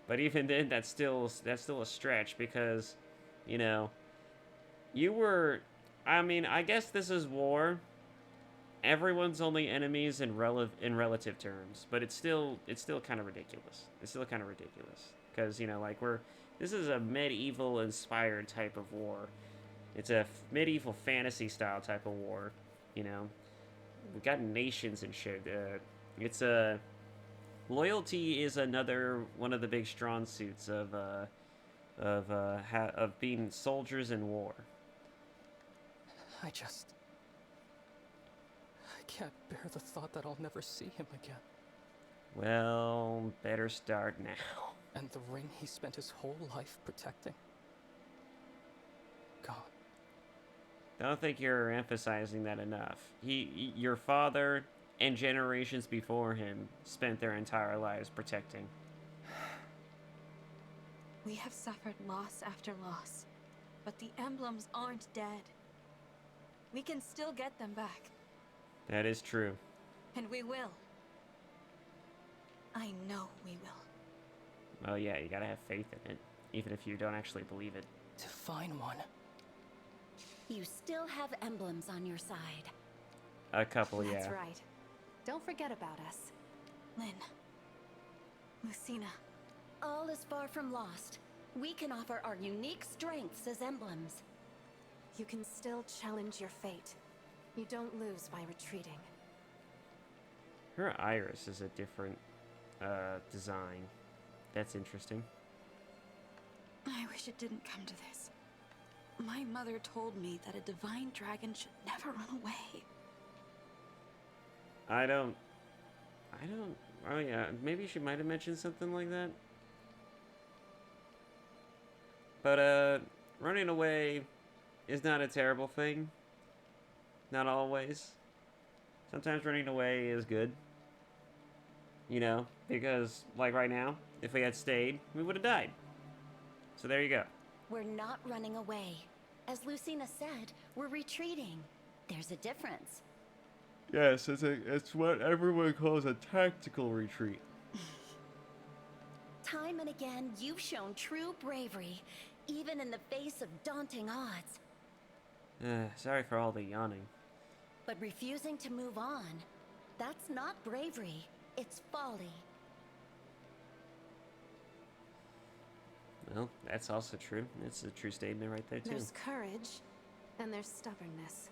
Speaker 1: But even then, that's still a stretch, because, you know, you were, I mean, I guess this is war. Everyone's only enemies in relative terms, but it's still kind of ridiculous. It's still kind of ridiculous, because, you know, like, this is a medieval inspired type of war. It's a medieval fantasy style type of war, you know. We got nations and shit. It's a loyalty is another one of the big strong suits of being soldiers in war.
Speaker 12: I can't bear the thought that I'll never see him again.
Speaker 1: Well, better start now.
Speaker 12: And the ring he spent his whole life protecting. Gone.
Speaker 1: I don't think you're emphasizing that enough. Your father and generations before him spent their entire lives protecting.
Speaker 3: We have suffered loss after loss, but the emblems aren't dead. We can still get them back.
Speaker 1: That is true.
Speaker 3: And we will. I know we will.
Speaker 1: Oh yeah, you gotta have faith in it, even if you don't actually believe it.
Speaker 12: Divine One.
Speaker 7: You still have emblems on your side.
Speaker 1: A couple, yeah.
Speaker 10: That's right. Don't forget about us.
Speaker 3: Lynn. Lucina.
Speaker 7: All is far from lost. We can offer our unique strengths as emblems.
Speaker 10: You can still challenge your fate. You don't lose by retreating.
Speaker 1: Her iris is a different design That's interesting.
Speaker 3: I wish it didn't come to this. My mother told me that a divine dragon should never run away.
Speaker 1: I don't, oh yeah, maybe she might have mentioned something like that. But, running away is not a terrible thing. Not always. Sometimes running away is good. You know, because, like right now, if we had stayed, we would have died. So there you go.
Speaker 7: We're not running away. As Lucina said, we're retreating. There's a difference.
Speaker 1: Yes, it's what everyone calls a tactical retreat.
Speaker 7: Time and again, you've shown true bravery, even in the face of daunting odds.
Speaker 1: Sorry for all the yawning.
Speaker 7: But refusing to move on, that's not bravery, it's folly.
Speaker 1: Well, that's also true. It's a true statement right there, too.
Speaker 10: There's courage, and there's stubbornness.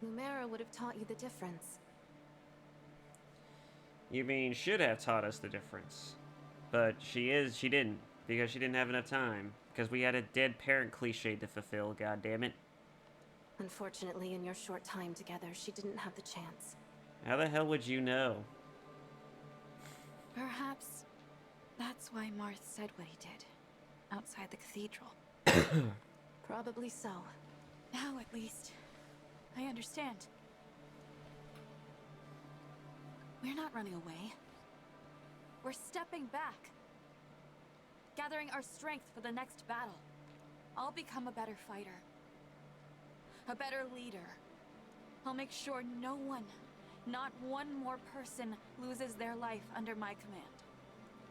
Speaker 10: Lumera would have taught you the difference.
Speaker 1: You mean should have taught us the difference. But she didn't, because she didn't have enough time. Because we had a dead parent cliche to fulfill, goddammit.
Speaker 10: Unfortunately, in your short time together, she didn't have the chance.
Speaker 1: How the hell would you know?
Speaker 3: Perhaps that's why Marth said what he did, outside the cathedral.
Speaker 10: Probably so.
Speaker 3: Now, at least, I understand. We're not running away. We're stepping back. Gathering our strength for the next battle. I'll become a better fighter. A better leader. I'll make sure no one, not one more person, loses their life under my command.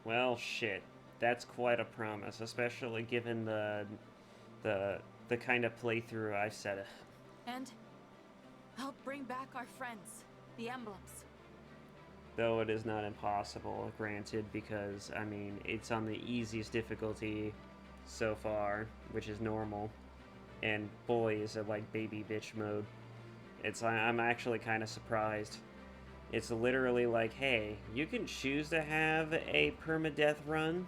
Speaker 1: Well, shit. That's quite a promise, especially given the kind of playthrough I've set.
Speaker 3: And I'll bring back our friends, the Emblems.
Speaker 1: Though it is not impossible, granted, because, I mean, it's on the easiest difficulty so far, which is normal. And boy, is it like baby bitch mode. I'm actually kind of surprised. It's literally like, hey, you can choose to have a permadeath run,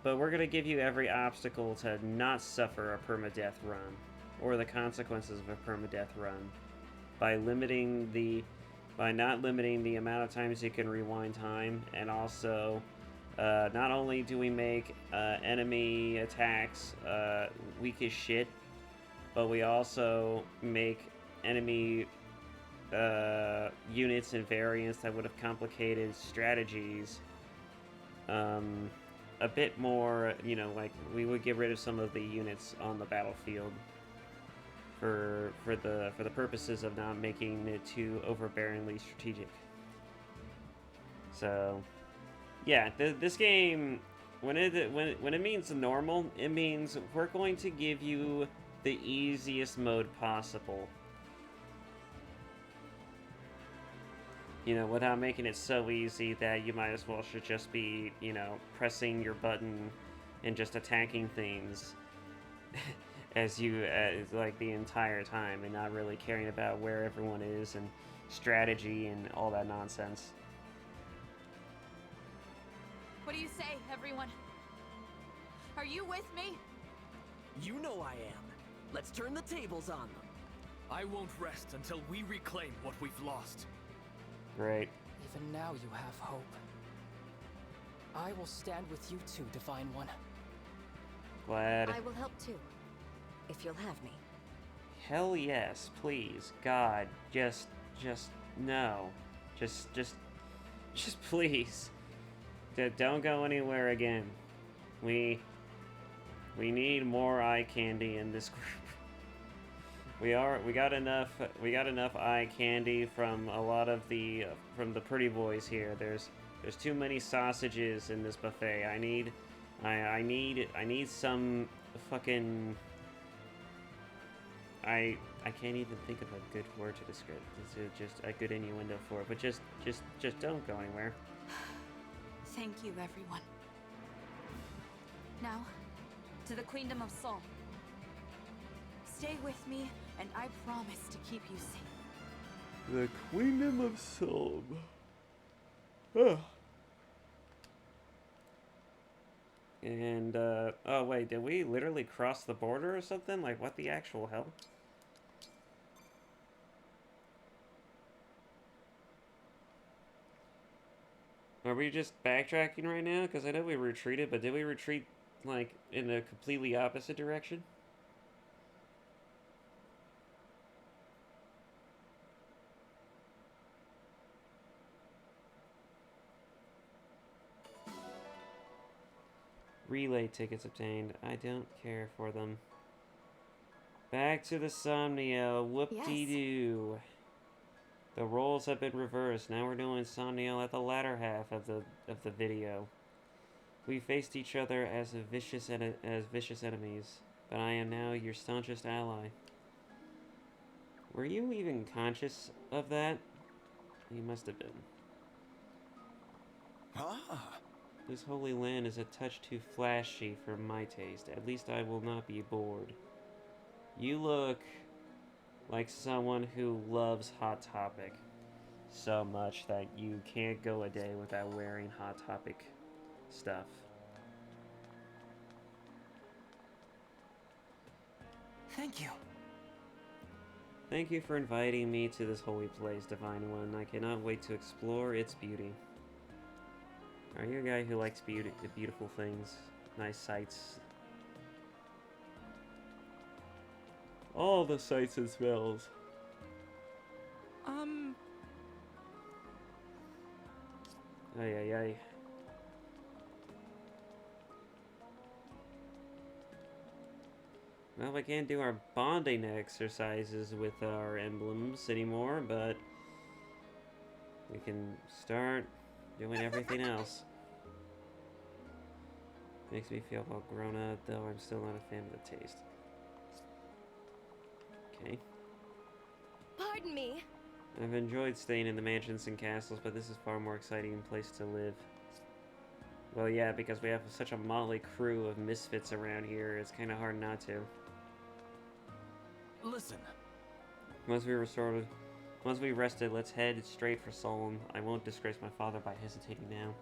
Speaker 1: but we're gonna give you every obstacle to not suffer a permadeath run, or the consequences of a permadeath run, by not limiting the amount of times you can rewind time, and also, not only do we make enemy attacks weak as shit, but we also make enemy units and variants that would have complicated strategies a bit more, you know, like we would get rid of some of the units on the battlefield for the purposes of not making it too overbearingly strategic. So yeah, this game, when it means normal, it means we're going to give you the easiest mode possible. You know, without making it so easy that you might as well should just be, you know, pressing your button and just attacking things as like the entire time, and not really caring about where everyone is and strategy and all that nonsense.
Speaker 3: What do you say, everyone? Are you with me?
Speaker 4: You know I am. Let's turn the tables on them.
Speaker 11: I won't rest until we reclaim what we've lost.
Speaker 1: Great.
Speaker 12: Even now you have hope. I will stand with you too, Divine One.
Speaker 1: Glad.
Speaker 10: I will help too, if you'll have me.
Speaker 1: Hell yes, please. God, just no. Just please. Don't go anywhere again. We need more eye candy in this group. We got enough eye candy from a lot of from the pretty boys here. There's too many sausages in this buffet. I need some fucking I can't even think of a good word to describe. It's just a good innuendo for it. But just don't go anywhere.
Speaker 3: Thank you, everyone. Now, to the Queendom of Sol. Stay with me, and I promise to keep you safe.
Speaker 1: The Queendom of Sol. Oh. And, oh wait, did we literally cross the border or something? Like, what the actual hell? Are we just backtracking right now? Because I know we retreated, but did we retreat, like, in a completely opposite direction? Relay tickets obtained. I don't care for them. Back to the Somniel. Whoop-de-doo. The roles have been reversed. Now we're doing Somniel at the latter half of the video. We faced each other as vicious enemies, but I am now your staunchest ally. Were you even conscious of that? You must have been.
Speaker 8: Ah.
Speaker 1: This holy land is a touch too flashy for my taste. At least I will not be bored. You look like someone who loves Hot Topic so much that you can't go a day without wearing Hot Topic stuff.
Speaker 6: Thank you.
Speaker 1: Thank you for inviting me to this holy place, Divine One. I cannot wait to explore its beauty. Are you a guy who likes beautiful things? Nice sights? All the sights and smells. Ay, ay, ay. Well, we can't do our bonding exercises with our emblems anymore, but we can start doing everything else. Makes me feel all grown up, though I'm still not a fan of the taste. Okay.
Speaker 10: Pardon me.
Speaker 1: I've enjoyed staying in the mansions and castles, but this is far more exciting place to live. Well, yeah, because we have such a motley crew of misfits around here, it's kind of hard not to.
Speaker 11: Listen.
Speaker 1: Once we rested, let's head straight for Solon. I won't disgrace my father by hesitating now.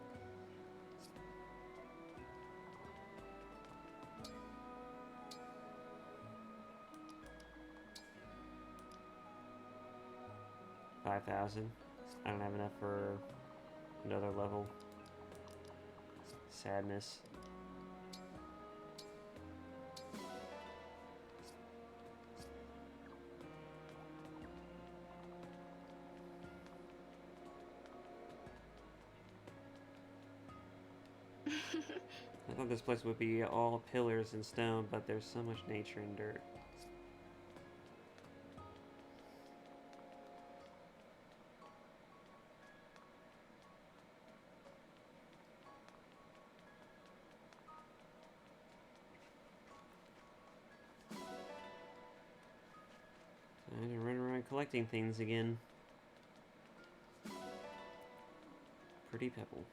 Speaker 1: $5,000. I don't have enough for another level. Sadness. I thought this place would be all pillars and stone, but there's so much nature and dirt. Time to run around collecting things again. Pretty pebble.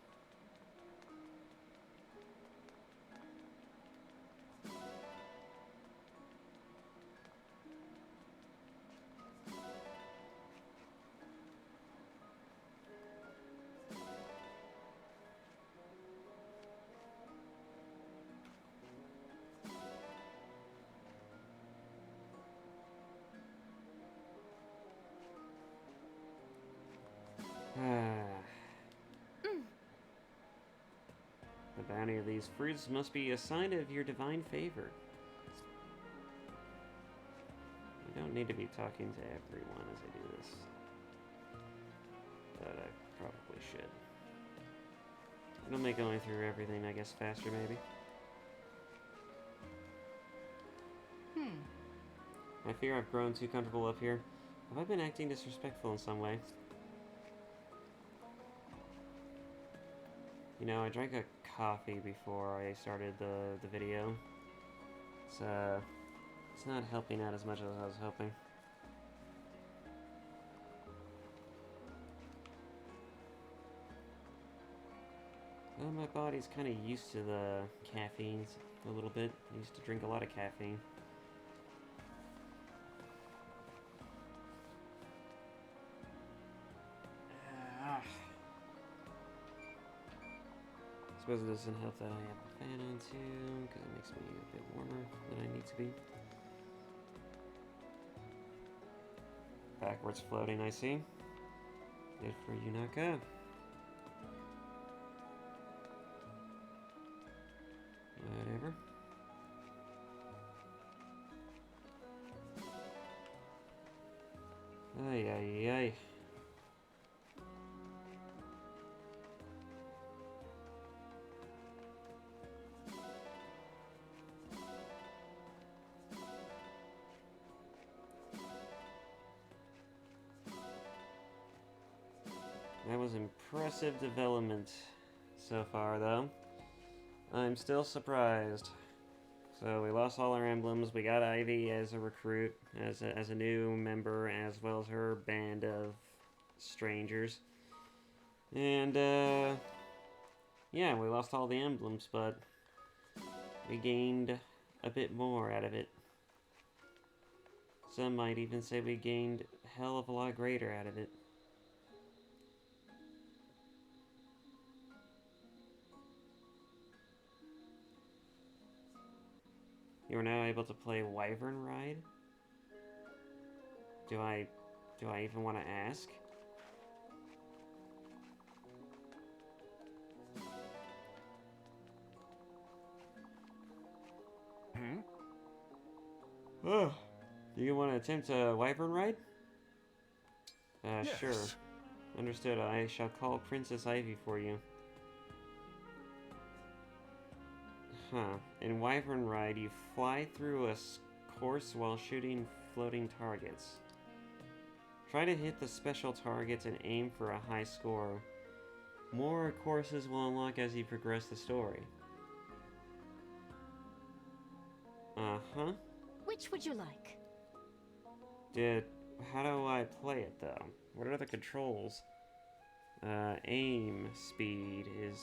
Speaker 1: The bounty of these fruits must be a sign of your divine favor. I don't need to be talking to everyone as I do this, but I probably should. It'll make going through everything, I guess, faster maybe. I fear I've grown too comfortable up here. Have I been acting disrespectful in some way? You know, I drank a coffee before I started the video. It's not helping out as much as I was hoping. Well, my body's kind of used to the caffeine a little bit. I used to drink a lot of caffeine. suppose it doesn't help that I have a fan on too, because it makes me a bit warmer than I need to be. Backwards floating, I see. Good for you, Naka. Whatever. Ay, ay, ay. That was impressive development so far, though. I'm still surprised. So we lost all our emblems. We got Ivy as a recruit, as a new member, as well as her band of strangers. And yeah, we lost all the emblems, but we gained a bit more out of it. Some might even say we gained a hell of a lot greater out of it. You are now able to play Wyvern Ride? Do I even want to ask? Oh, do you want to attempt a Wyvern Ride?
Speaker 5: Yes.
Speaker 1: Sure. Understood. I shall call Princess Ivy for you. Huh. In Wyvern Ride, you fly through a course while shooting floating targets. Try to hit the special targets and aim for a high score. More courses will unlock as you progress the story. Uh-huh.
Speaker 7: Which would you like?
Speaker 1: How do I play it, though? What are the controls? Aim speed is,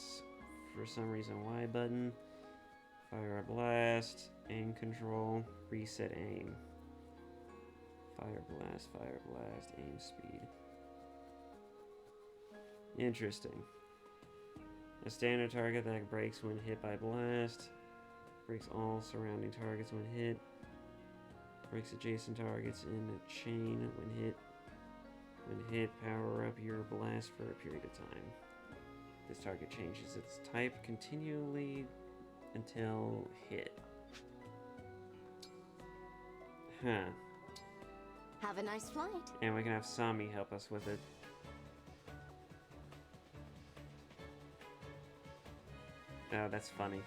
Speaker 1: for some reason, Y button. Fire a blast, aim control, reset aim. Fire blast, aim speed. Interesting. A standard target that breaks when hit by blast. Breaks all surrounding targets when hit. Breaks adjacent targets in a chain when hit. When hit, power up your blast for a period of time. This target changes its type continually until hit. Huh.
Speaker 7: Have a nice flight.
Speaker 1: And we can have Sami help us with it. Oh, that's funny.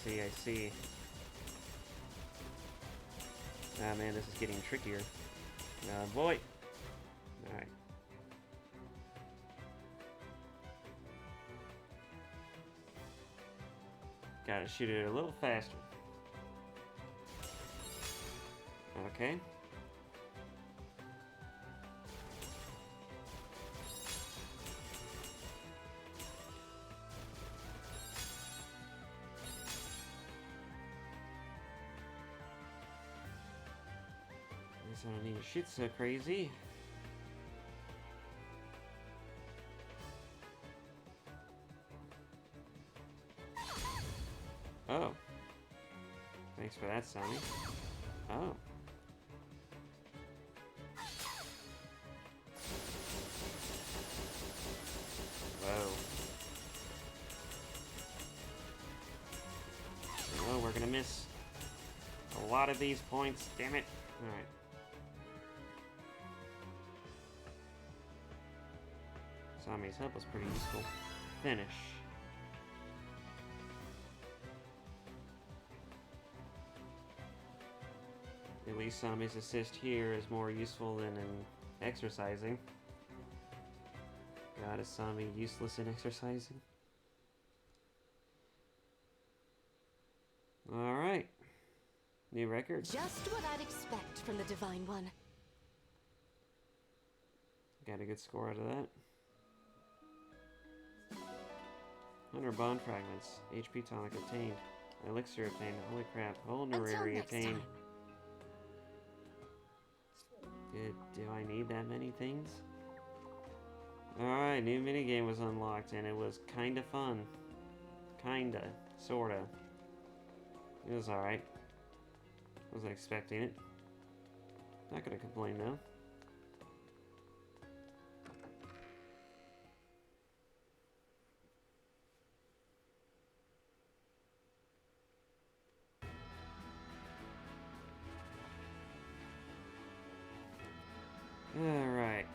Speaker 1: I see. Ah, man, this is getting trickier. Boy! Alright. Gotta shoot it a little faster. Okay. I don't need to shoot so crazy. Oh. Thanks for that, Sami. Oh. Whoa. Oh, we're gonna miss a lot of these points. Damn it. Alright. Sami's help was pretty useful. Finish. At least Sami's assist here is more useful than in exercising. God, is Sami useless in exercising? Alright. New record.
Speaker 10: Just what I'd expect from the Divine One.
Speaker 1: Got a good score out of that. 100 bond fragments. HP tonic obtained. Elixir obtained. Holy crap. Vulnerary obtained. Do I need that many things? Alright, new minigame was unlocked and it was kinda fun. Kinda. Sorta. It was alright. Wasn't expecting it. Not gonna complain though. Alright.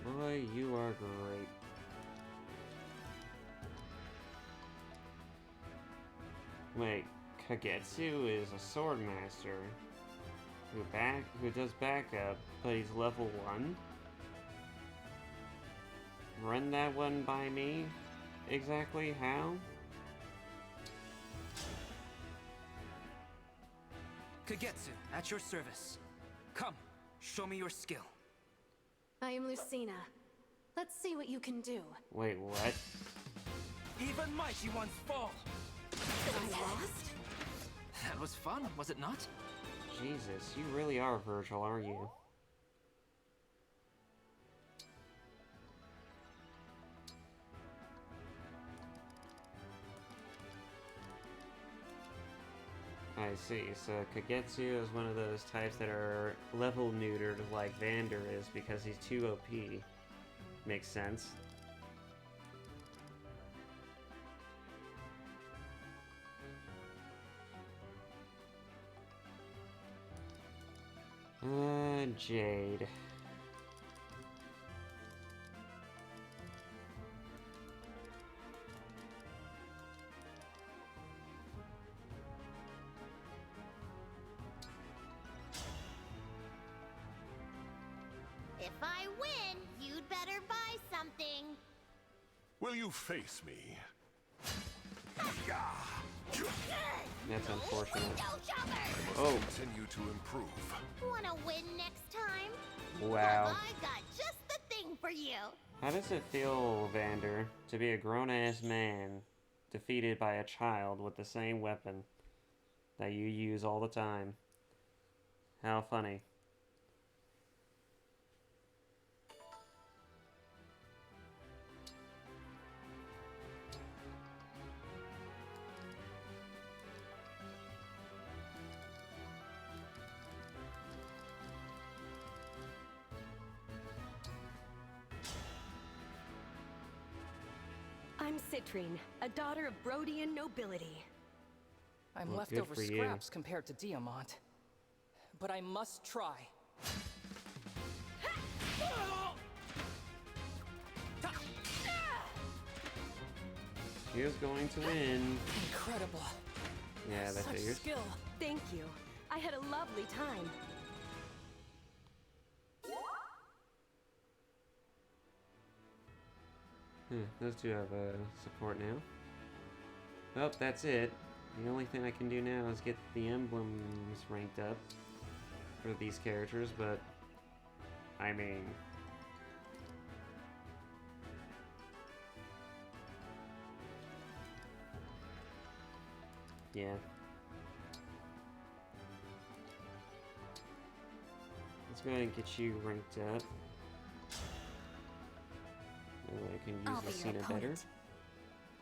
Speaker 1: Boy, you are great. Wait, Kagetsu is a sword master who does backup, but he's level 1? Run that one by me? Exactly how?
Speaker 6: Kagetsu, at your service. Come, show me your skill.
Speaker 10: I am Lucina. Let's see what you can do.
Speaker 1: Wait, what?
Speaker 6: Even mighty ones fall!
Speaker 10: I lost?
Speaker 6: That was fun, was it not?
Speaker 1: Jesus, you really are Virgil, aren't you? I see, so Kagetsu is one of those types that are level neutered like Vander is because he's too OP. Makes sense. Jade.
Speaker 14: If I win, you'd better buy something.
Speaker 5: Will you face me?
Speaker 1: That's unfortunate.
Speaker 5: I
Speaker 1: Oh.
Speaker 5: must continue to improve.
Speaker 14: Wanna win next time?
Speaker 1: Wow.
Speaker 14: Well, I got just the thing for you.
Speaker 1: How does it feel, Vander, to be a grown-ass man defeated by a child with the same weapon that you use all the time? How funny.
Speaker 7: I'm Citrine, a daughter of Brodian nobility.
Speaker 12: I'm
Speaker 1: Well,
Speaker 12: leftover
Speaker 1: good for you.
Speaker 12: scraps compared to Diamant. But I must try.
Speaker 1: She is going to win.
Speaker 12: Incredible.
Speaker 1: Yeah, that
Speaker 12: Such
Speaker 1: figures.
Speaker 12: skill.
Speaker 7: Thank you. I had a lovely time.
Speaker 1: Those two have support now. Oh, that's it. The only thing I can do now is get the emblems ranked up for these characters, but I mean, yeah. Let's go ahead and get you ranked up. I can
Speaker 10: I'll
Speaker 1: use
Speaker 10: be your
Speaker 1: Lucina better.
Speaker 10: opponent.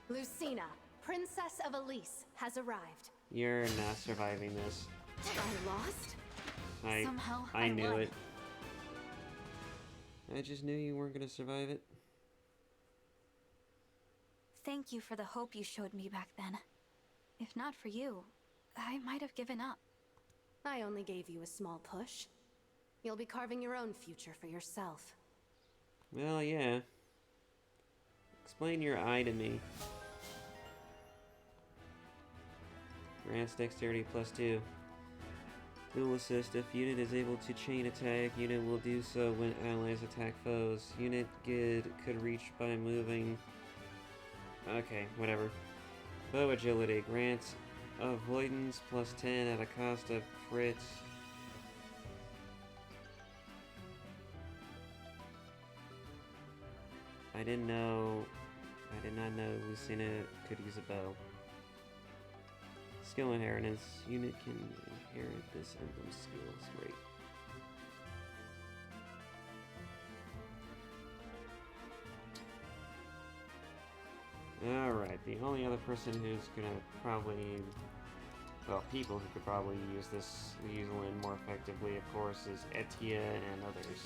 Speaker 10: Lucina, Princess of Elise, has arrived.
Speaker 1: You're not surviving this.
Speaker 10: I lost? Somehow
Speaker 1: I knew
Speaker 10: won.
Speaker 1: it. I just knew you weren't gonna survive it.
Speaker 3: Thank you for the hope you showed me back then. If not for you, I might have given up.
Speaker 10: I only gave you a small push. You'll be carving your own future for yourself.
Speaker 1: Well, yeah. Explain your eye to me. Grants dexterity +2. Dual assist. If unit is able to chain attack, unit will do so when allies attack foes. Unit could reach by moving. Okay, whatever. Bow agility. Grants avoidance +10 at a cost of crit. I did not know Lucina could use a bow. Skill inheritance. Unit can inherit this emblem skills. Great. Alright, the only other person who's gonna probably... Well, people who could probably use Lin more effectively, of course, is Etia and others.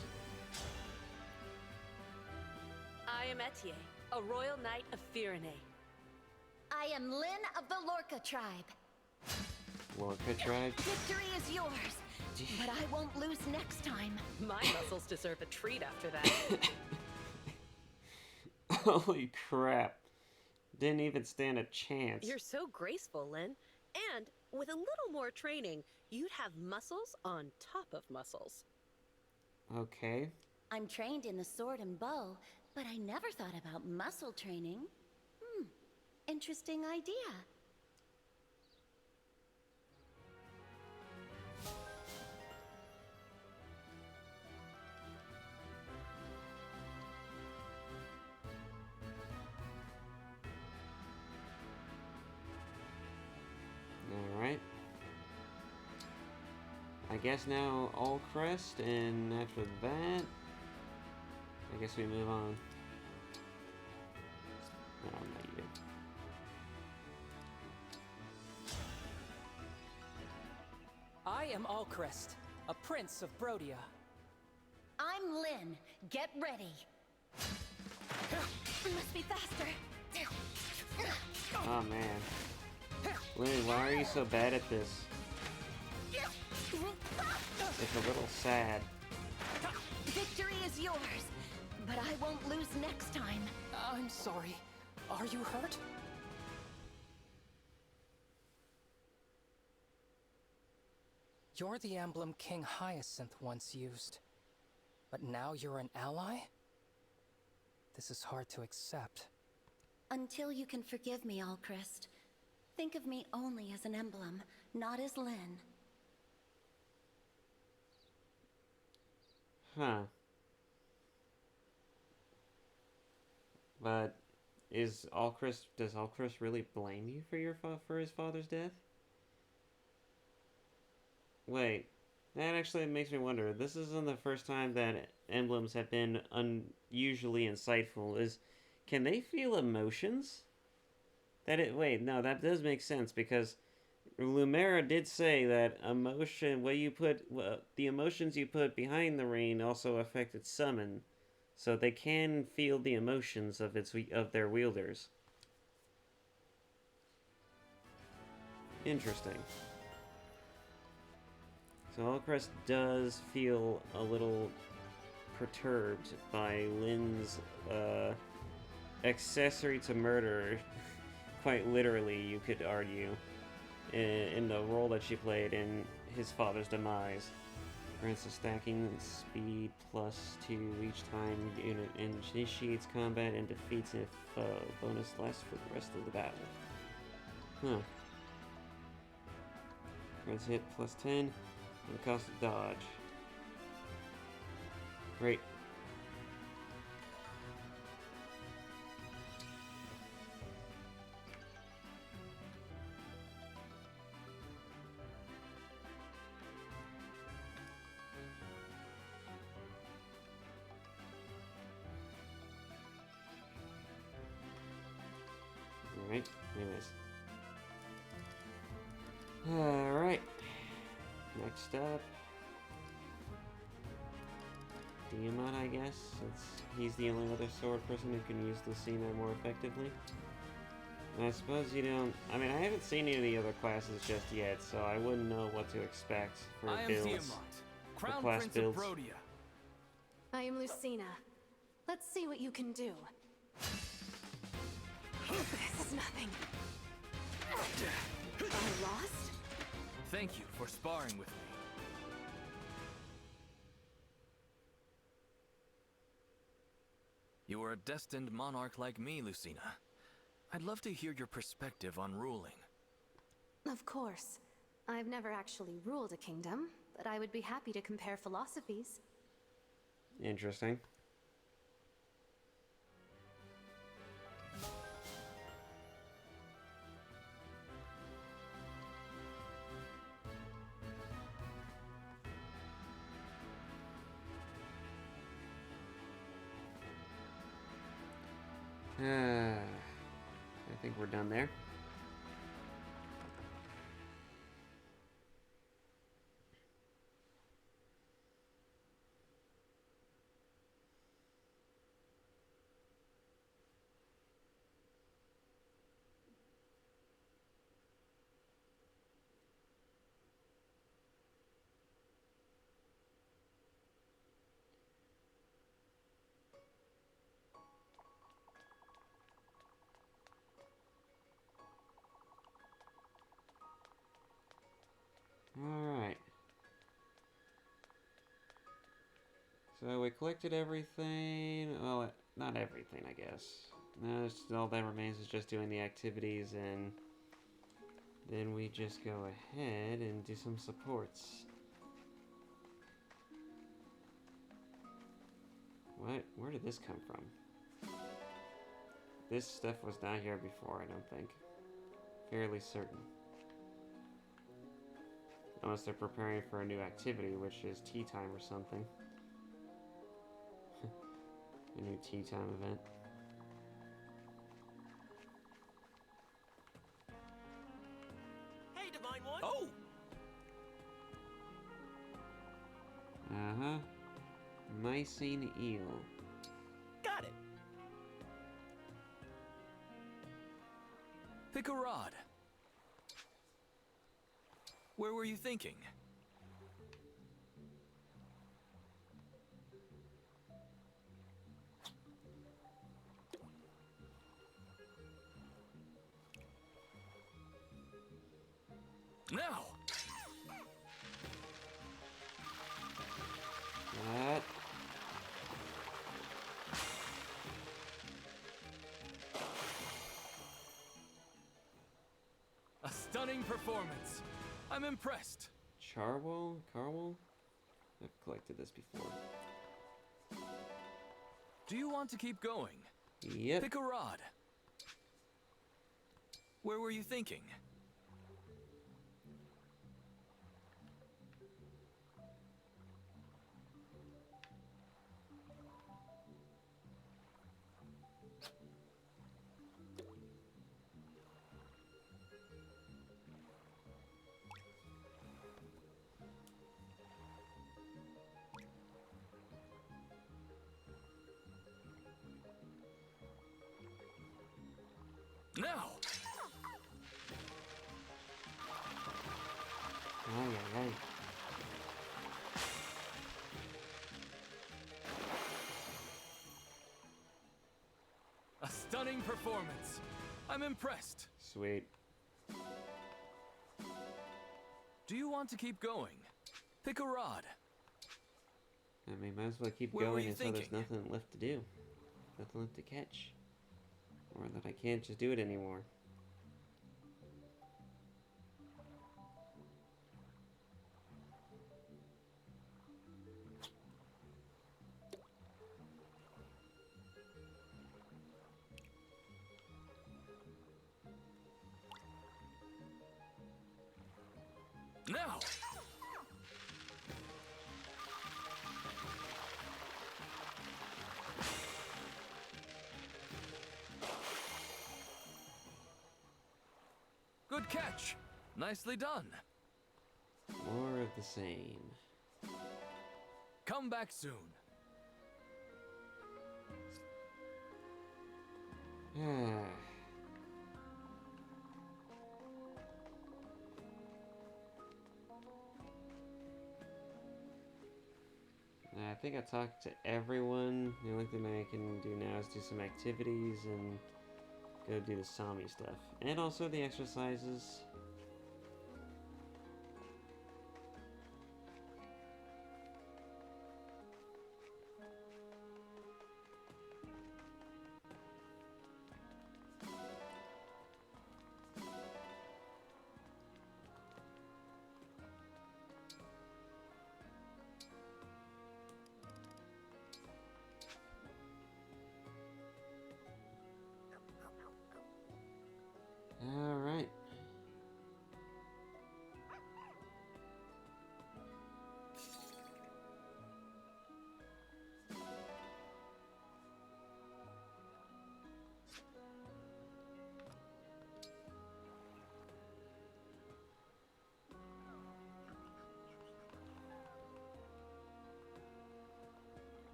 Speaker 13: I am Etier, a royal knight of Firene.
Speaker 7: I am Lin of the Lorca tribe.
Speaker 1: Lorca tribe?
Speaker 7: Victory is yours, but I won't lose next time.
Speaker 13: My muscles deserve a treat after that.
Speaker 1: Holy crap. Didn't even stand a chance.
Speaker 13: You're so graceful, Lin. And with a little more training, you'd have muscles on top of muscles.
Speaker 1: Okay.
Speaker 7: I'm trained in the sword and bow, but I never thought about muscle training. Interesting idea.
Speaker 1: Alright. I guess now all crest, and after that, I guess we move on. No, not you.
Speaker 12: I am Alcrest, a prince of Brodia.
Speaker 7: I'm Lin. Get ready. Must be faster.
Speaker 1: Oh man. Lin, why are you so bad at this? It's a little sad.
Speaker 7: Victory is yours, but I won't lose next time.
Speaker 12: I'm sorry. Are you hurt? You're the emblem King Hyacinth once used. But now you're an ally? This is hard to accept.
Speaker 7: Until you can forgive me, Alcrest, think of me only as an emblem, not as Lin.
Speaker 1: Huh. But does Alcrest really blame you for his father's death? Wait, that actually makes me wonder. This isn't the first time that emblems have been unusually insightful. Can they feel emotions? Wait, no, that does make sense because Lumera did say that the emotions you put behind the ring also affect its summon, so they can feel the emotions of their wielders. Interesting. So Alcrest does feel a little perturbed by Lin's accessory to murder, quite literally, you could argue, in the role that she played in his father's demise. Grants a stacking speed +2 each time unit initiates combat and defeats a foe. Bonus lasts for the rest of the battle. Huh. Grants hit +10 and cost of dodge. Great. Alright, anyways. Alright. Next up. Diamond, I guess, since he's the only other sword person who can use Lucina more effectively. And I suppose you don't... I mean, I haven't seen any of the other classes just yet, so I wouldn't know what to expect for builds.
Speaker 11: I am Diamond, Crown
Speaker 1: class
Speaker 11: Prince
Speaker 1: builds.
Speaker 11: of Brodia.
Speaker 10: I am Lucina. Let's see what you can do. This is nothing. I lost?
Speaker 11: Thank you for sparring with me. You are a destined monarch like me, Lucina. I'd love to hear your perspective on ruling.
Speaker 10: Of course. I've never actually ruled a kingdom, but I would be happy to compare philosophies.
Speaker 1: Interesting. I think we're done there. Alright. So we collected everything. Well, not everything, I guess. No, all that remains is just doing the activities, and then we just go ahead and do some supports. What? Where did this come from? This stuff was not here before, I don't think. Fairly certain. Unless they're preparing for a new activity, which is tea time or something. A new tea time event.
Speaker 4: Hey, Divine One!
Speaker 11: Oh!
Speaker 1: Uh-huh. Mycene eel.
Speaker 4: Got it!
Speaker 11: Pick a rod. Where were you thinking? Now!
Speaker 1: What?
Speaker 11: A stunning performance. I'm impressed.
Speaker 1: Charwell? Carwell? I've collected this before.
Speaker 11: Do you want to keep going?
Speaker 1: Yep.
Speaker 11: Pick a rod. Where were you thinking? Now!
Speaker 1: Ay, ay, ay.
Speaker 11: A stunning performance. I'm impressed.
Speaker 1: Sweet.
Speaker 11: Do you want to keep going? Pick a rod.
Speaker 1: I mean, might as well keep
Speaker 11: Where were
Speaker 1: going
Speaker 11: you
Speaker 1: until there's
Speaker 11: thinking?
Speaker 1: nothing left to do. Nothing left to catch. Or that I can't just do it anymore.
Speaker 11: Now! Good catch. Nicely done.
Speaker 1: More of the same.
Speaker 11: Come back soon.
Speaker 1: I think I talked to everyone. The only thing I can do now is do some activities and go do the Sami stuff. And also the exercises.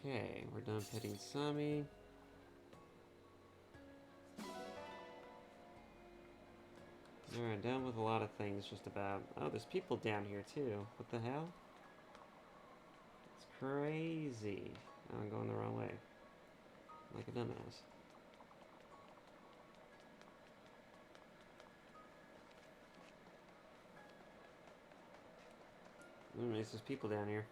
Speaker 1: Okay, we're done petting Sami. Alright, done with a lot of things just about. Oh, there's people down here too. What the hell? It's crazy. Oh, I'm going the wrong way. Like a dumbass. There's just people down here.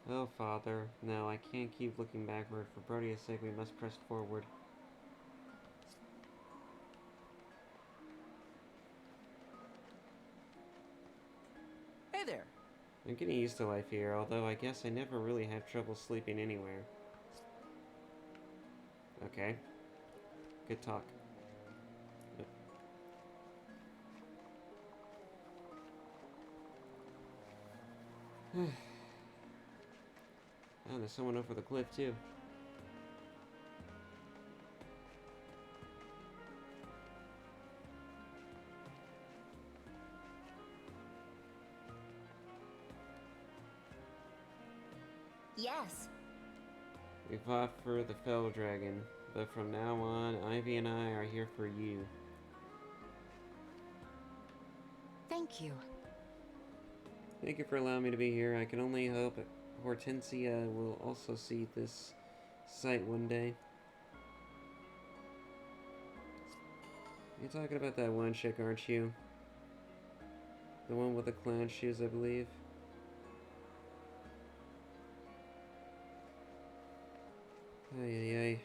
Speaker 1: Oh, Father. No, I can't keep looking backward. For Brodia's sake, we must press forward.
Speaker 4: Hey there.
Speaker 1: I'm getting used to life here, although I guess I never really have trouble sleeping anywhere. Okay. Good talk. Yep. Oh, there's someone over the cliff, too.
Speaker 7: Yes.
Speaker 1: We fought for the Fell Dragon, but from now on, Ivy and I are here for you.
Speaker 9: Thank you.
Speaker 1: Thank you for allowing me to be here. I can only hope Hortensia will also see this sight one day. You're talking about that one chick, aren't you? The one with the clown shoes, I believe. Ay, ay, ay.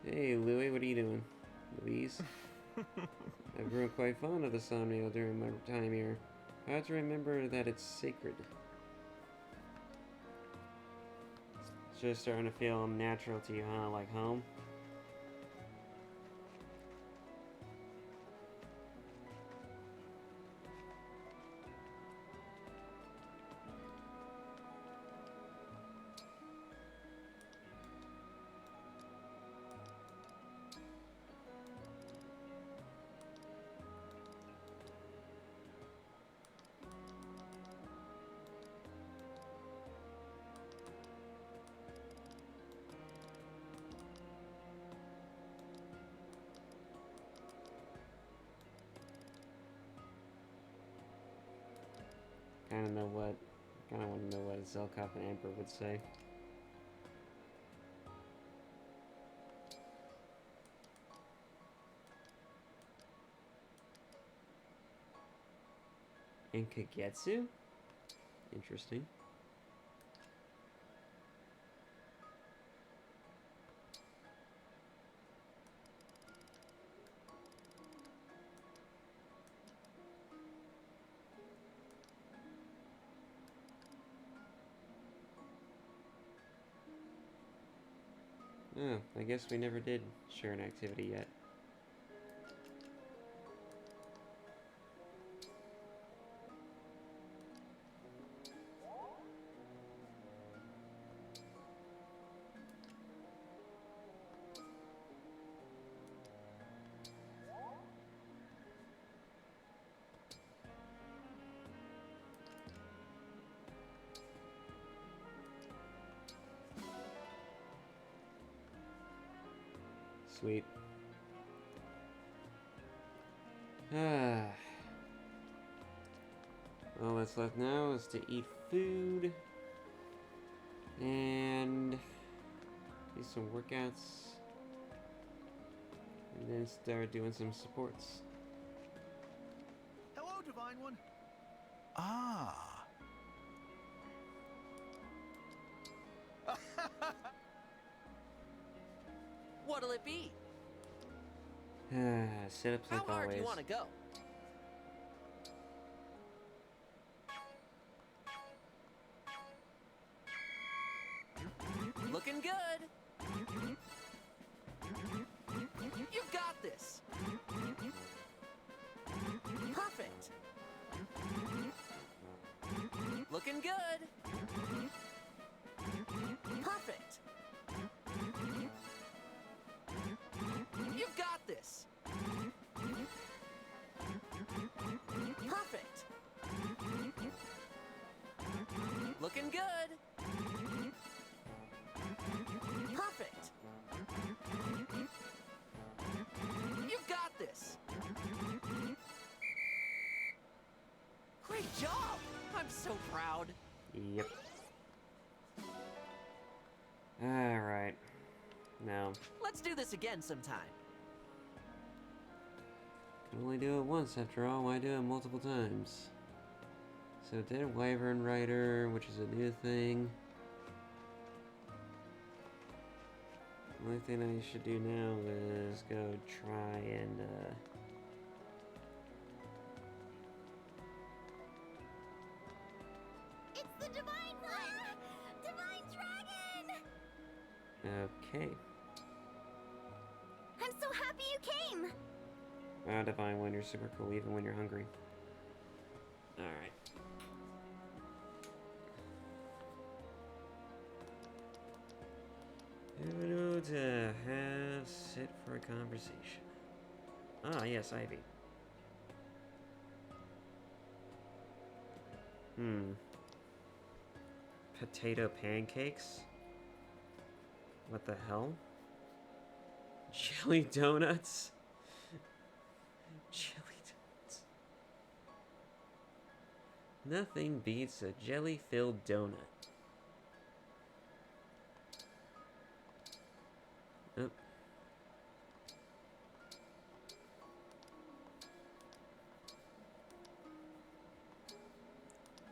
Speaker 1: Hey, Louie, what are you doing? Louise? I've grown quite fond of the Somniel during my time here. I have to remember that it's sacred. It's just starting to feel natural to you, huh? Like home? Kind of want to know what Zelkop and Amber would say. And Kagetsu? Interesting. Oh, I guess we never did share an activity yet. Sweet. All that's left now is to eat food and do some workouts and then start doing some supports.
Speaker 8: Hello, Divine One. Ah.
Speaker 4: What'll it be?
Speaker 1: Sit-ups
Speaker 4: How
Speaker 1: like
Speaker 4: hard
Speaker 1: always.
Speaker 4: do you want to go? Looking good. You've got this. Perfect. Looking good. Perfect. You've got this. Perfect. Looking good. Great job! I'm so proud.
Speaker 1: Yep. Alright. Now,
Speaker 4: Let's do this again sometime.
Speaker 1: can only do it once after all, why do it multiple times? So Dead Wyvern Rider, which is a new thing. The only thing I should do now is go try and,
Speaker 14: It's the Divine One! Divine Dragon!
Speaker 1: okay.
Speaker 14: I'm so happy you came!
Speaker 1: Wow, Divine One, you're super cool even when you're hungry. Alright. Who to have sit for a conversation? Ah, yes, Ivy. Potato pancakes? What the hell? Jelly donuts? Jelly donuts. Nothing beats a jelly-filled donut. Oh.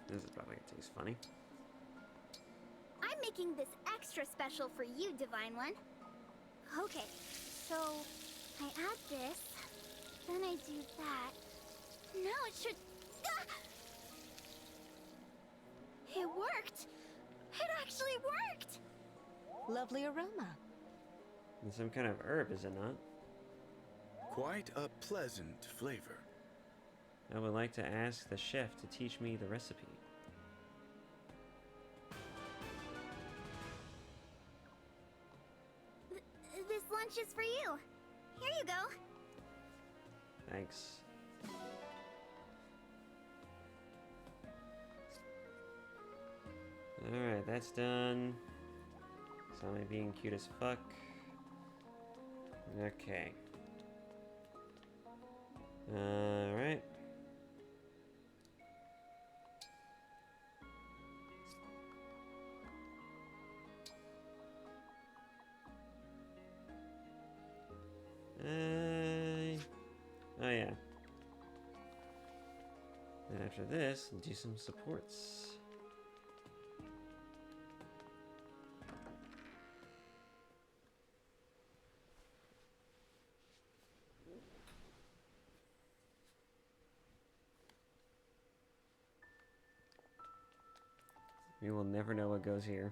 Speaker 1: This is probably gonna taste funny.
Speaker 14: I'm making this extra special for you, Divine One. Okay, so I add this, then I do that. Now it should... Ah! It worked! It actually worked!
Speaker 9: Lovely aroma.
Speaker 1: And some kind of herb, is it not?
Speaker 8: Quite a pleasant flavor.
Speaker 1: I would like to ask the chef to teach me the recipe.
Speaker 14: This lunch is for you. Here you go.
Speaker 1: Thanks. Alright, that's done. Saw me being cute as fuck. Okay. Alright. Oh yeah. Then after this, we'll do some supports. We will never know what goes here.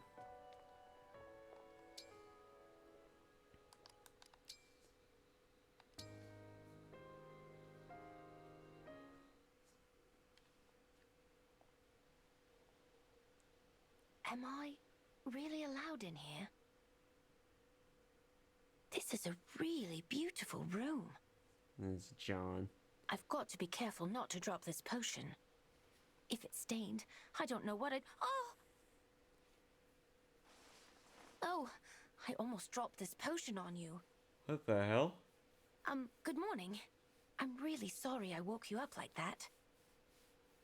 Speaker 7: Am I really allowed in here? This is a really beautiful room.
Speaker 1: It's John.
Speaker 7: I've got to be careful not to drop this potion. If it's stained, I don't know what I'd... Oh! Oh, I almost dropped this potion on you.
Speaker 1: What the hell?
Speaker 7: Good morning. I'm really sorry I woke you up like that.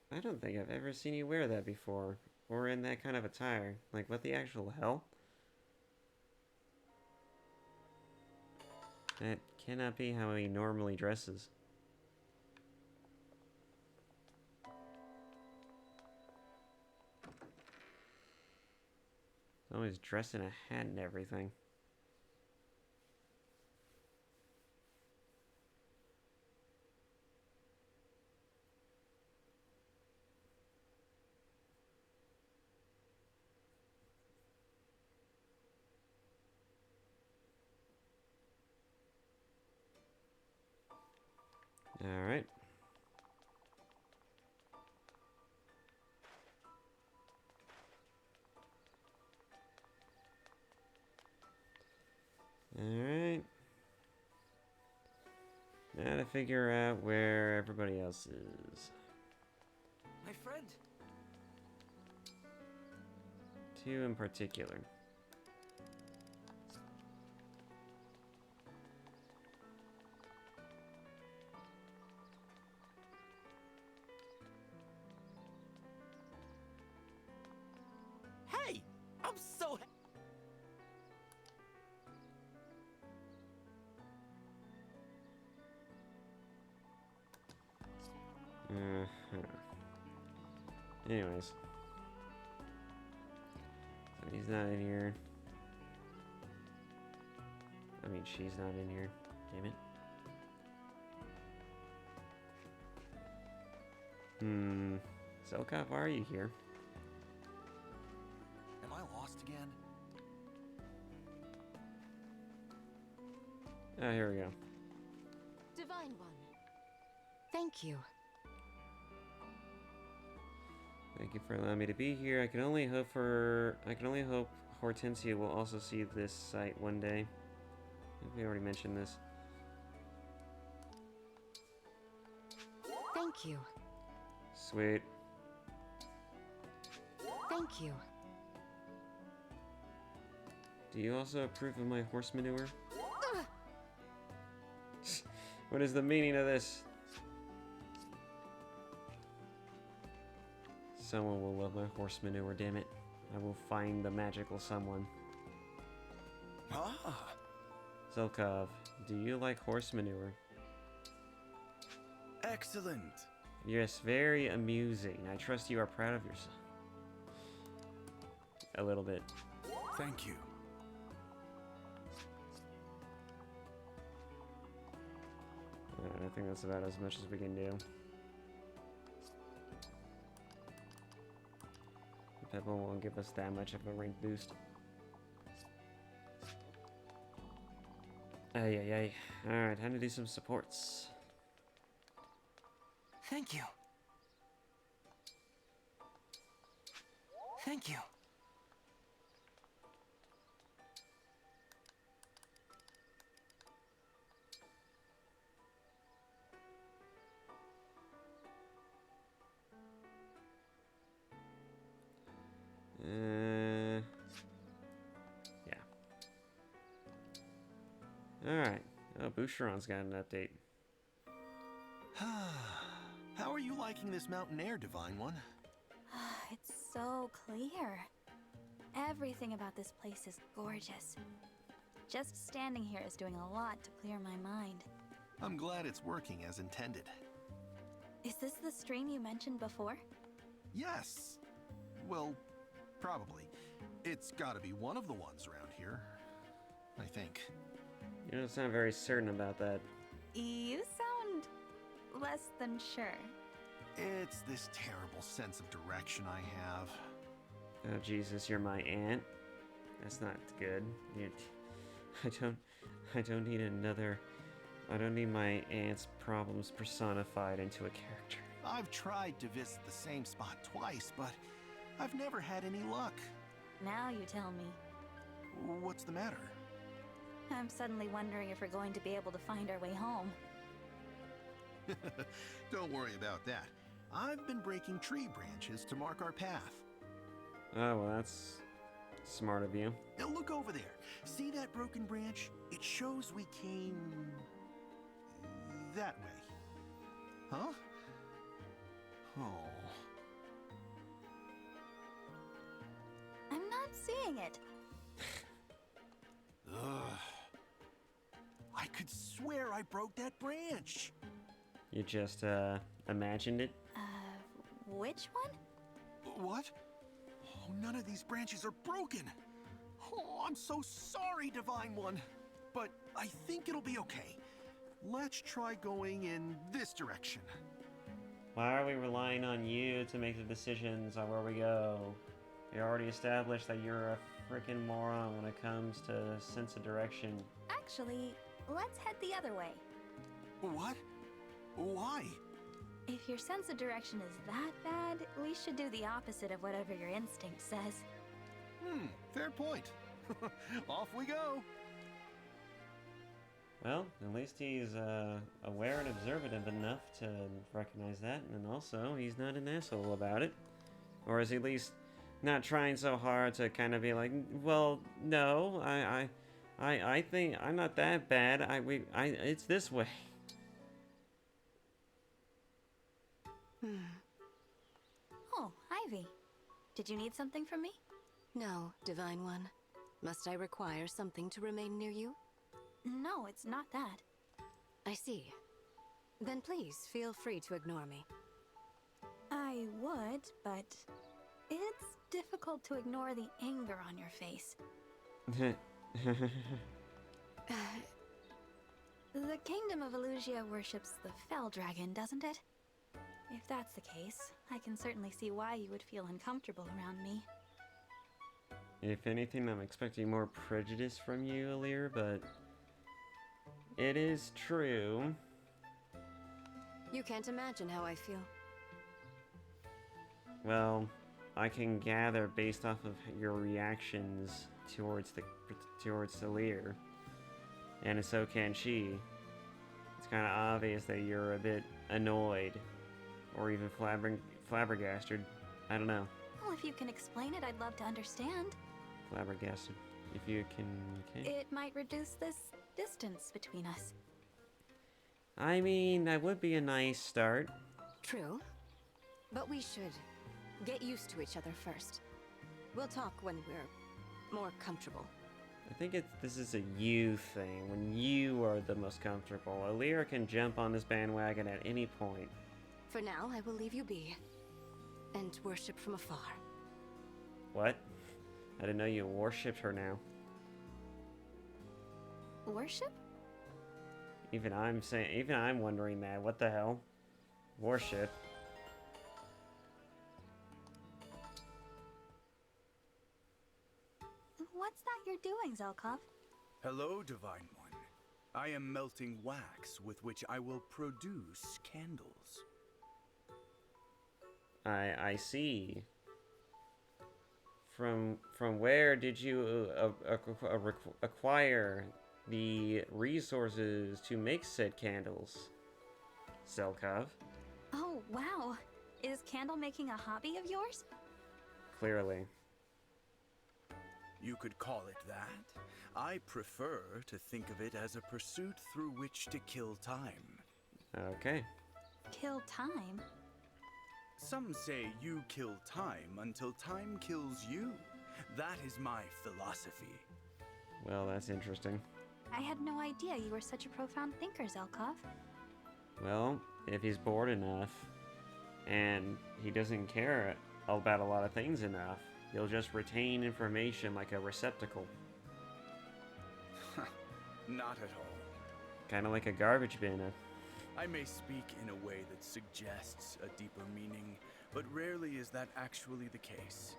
Speaker 1: I don't think I've ever seen you wear that before. Or in that kind of attire. Like, what the actual hell? That cannot be how he normally dresses. Always dressed in a hat and everything. Alright. Alright. Now to figure out where everybody else is.
Speaker 4: My friend.
Speaker 1: Two in particular. Anyways. So he's not in here. I mean, she's not in here. Damn it. Zelkov, why are you here?
Speaker 8: Am I lost again?
Speaker 1: Oh, here we go.
Speaker 10: Divine One. Thank you.
Speaker 1: Thank you for allowing me to be here. I can only hope Hortensia will also see this site one day. I think we already mentioned this.
Speaker 10: Thank you.
Speaker 1: Sweet.
Speaker 10: Thank you.
Speaker 1: Do you also approve of my horse manure? What is the meaning of this? Someone will love my horse manure, damn it. I will find the magical someone.
Speaker 8: Ah.
Speaker 1: Zelkov, do you like horse manure?
Speaker 8: Excellent.
Speaker 1: Yes, very amusing. I trust you are proud of yourself. A little bit.
Speaker 8: Thank you.
Speaker 1: I think that's about as much as we can do. Pebble won't give us that much of a rank boost. Ay, ay, ay. Alright, time to do some supports.
Speaker 6: Thank you. Thank you.
Speaker 1: Yeah. Alright. Oh, Boucheron's got an update.
Speaker 8: How are you liking this mountain air, Divine One?
Speaker 2: It's so clear. Everything about this place is gorgeous. Just standing here is doing a lot to clear my mind.
Speaker 8: I'm glad it's working as intended.
Speaker 2: Is this the stream you mentioned before?
Speaker 8: Yes. Well, probably. It's gotta be one of the ones around here. I think.
Speaker 1: You don't sound very certain about that.
Speaker 2: You sound less than sure.
Speaker 8: It's this terrible sense of direction I have.
Speaker 1: Oh, Jesus, you're my aunt? That's not good. I don't need another... I don't need my aunt's problems personified into a character.
Speaker 8: I've tried to visit the same spot twice, but I've never had any luck.
Speaker 2: Now you tell me.
Speaker 8: What's the matter?
Speaker 2: I'm suddenly wondering if we're going to be able to find our way home.
Speaker 8: Don't worry about that. I've been breaking tree branches to mark our path.
Speaker 1: Oh, well, that's smart of you.
Speaker 8: Now look over there. See that broken branch? It shows we came... that way. Huh? Oh.
Speaker 2: I'm not seeing it.
Speaker 8: Ugh. I could swear I broke that branch.
Speaker 1: You just, imagined it?
Speaker 2: Which one?
Speaker 8: What? Oh, none of these branches are broken. Oh, I'm so sorry, Divine One. But I think it'll be okay. Let's try going in this direction.
Speaker 1: Why are we relying on you to make the decisions on where we go? We already established that you're a freaking moron when it comes to sense of direction.
Speaker 2: Actually, let's head the other way.
Speaker 8: What? Why?
Speaker 2: If your sense of direction is that bad, we should do the opposite of whatever your instinct says.
Speaker 8: Fair point. Off we go.
Speaker 1: Well, at least he's aware and observative enough to recognize that, and then also he's not an asshole about it. Or is he at least not trying so hard to kind of be like, well, no, I think I'm not that bad. It's this way.
Speaker 2: Oh, Ivy. Did you need something from me?
Speaker 10: No, Divine One. Must I require something to remain near you?
Speaker 2: No, it's not that.
Speaker 10: I see. Then please, feel free to ignore me.
Speaker 15: I would, but it's difficult to ignore the anger on your face. The Kingdom of Elusia worships the Fell Dragon, doesn't it? If that's the case, I can certainly see why you would feel uncomfortable around me.
Speaker 1: If anything, I'm expecting more prejudice from you, Alir, but it is true.
Speaker 10: You can't imagine how I feel.
Speaker 1: Well, I can gather based off of your reactions towards Alir, and so can she. It's kind of obvious that you're a bit annoyed, or even flabbergasted. I don't know.
Speaker 15: Well, if you can explain it, I'd love to understand.
Speaker 1: Flabbergasted. If you can... Okay.
Speaker 15: It might reduce this distance between us.
Speaker 1: I mean, that would be a nice start.
Speaker 10: True. But we should get used to each other first. We'll talk when we're more comfortable.
Speaker 1: I think this is a you thing, when you are the most comfortable. Alir can jump on this bandwagon at any point.
Speaker 10: For now, I will leave you be. And worship from afar.
Speaker 1: What? I didn't know you worshipped her now.
Speaker 15: Worship?
Speaker 1: Even I'm wondering that. What the hell? Worship.
Speaker 15: What's that you're doing, Zelkov?
Speaker 8: Hello, Divine One. I am melting wax with which I will produce candles.
Speaker 1: I see. From where did you acquire the resources to make said candles, Zelkov?
Speaker 15: Oh, wow. Is candle making a hobby of yours?
Speaker 1: Clearly.
Speaker 8: You could call it that. I prefer to think of it as a pursuit through which to kill time.
Speaker 1: Okay.
Speaker 15: Kill time?
Speaker 8: Some say you kill time until time kills you. That is my philosophy.
Speaker 1: Well, that's interesting.
Speaker 15: I had no idea you were such a profound thinker, Zelkov.
Speaker 1: Well, if he's bored enough, and he doesn't care about a lot of things enough, he'll just retain information like a receptacle.
Speaker 8: Not at all.
Speaker 1: Kind of like a garbage bin.
Speaker 8: I may speak in a way that suggests a deeper meaning, but rarely is that actually the case.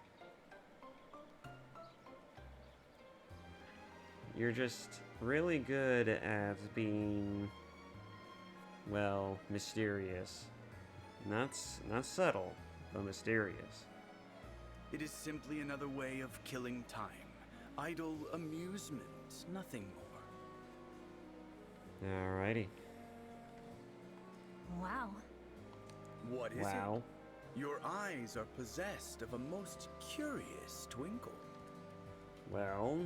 Speaker 1: You're just really good at being, well, mysterious. Not subtle, but mysterious.
Speaker 8: It is simply another way of killing time. Idle amusement, nothing more.
Speaker 1: Alrighty.
Speaker 15: Wow.
Speaker 8: What is
Speaker 1: Wow.
Speaker 8: it? Your eyes are possessed of a most curious twinkle.
Speaker 1: Well,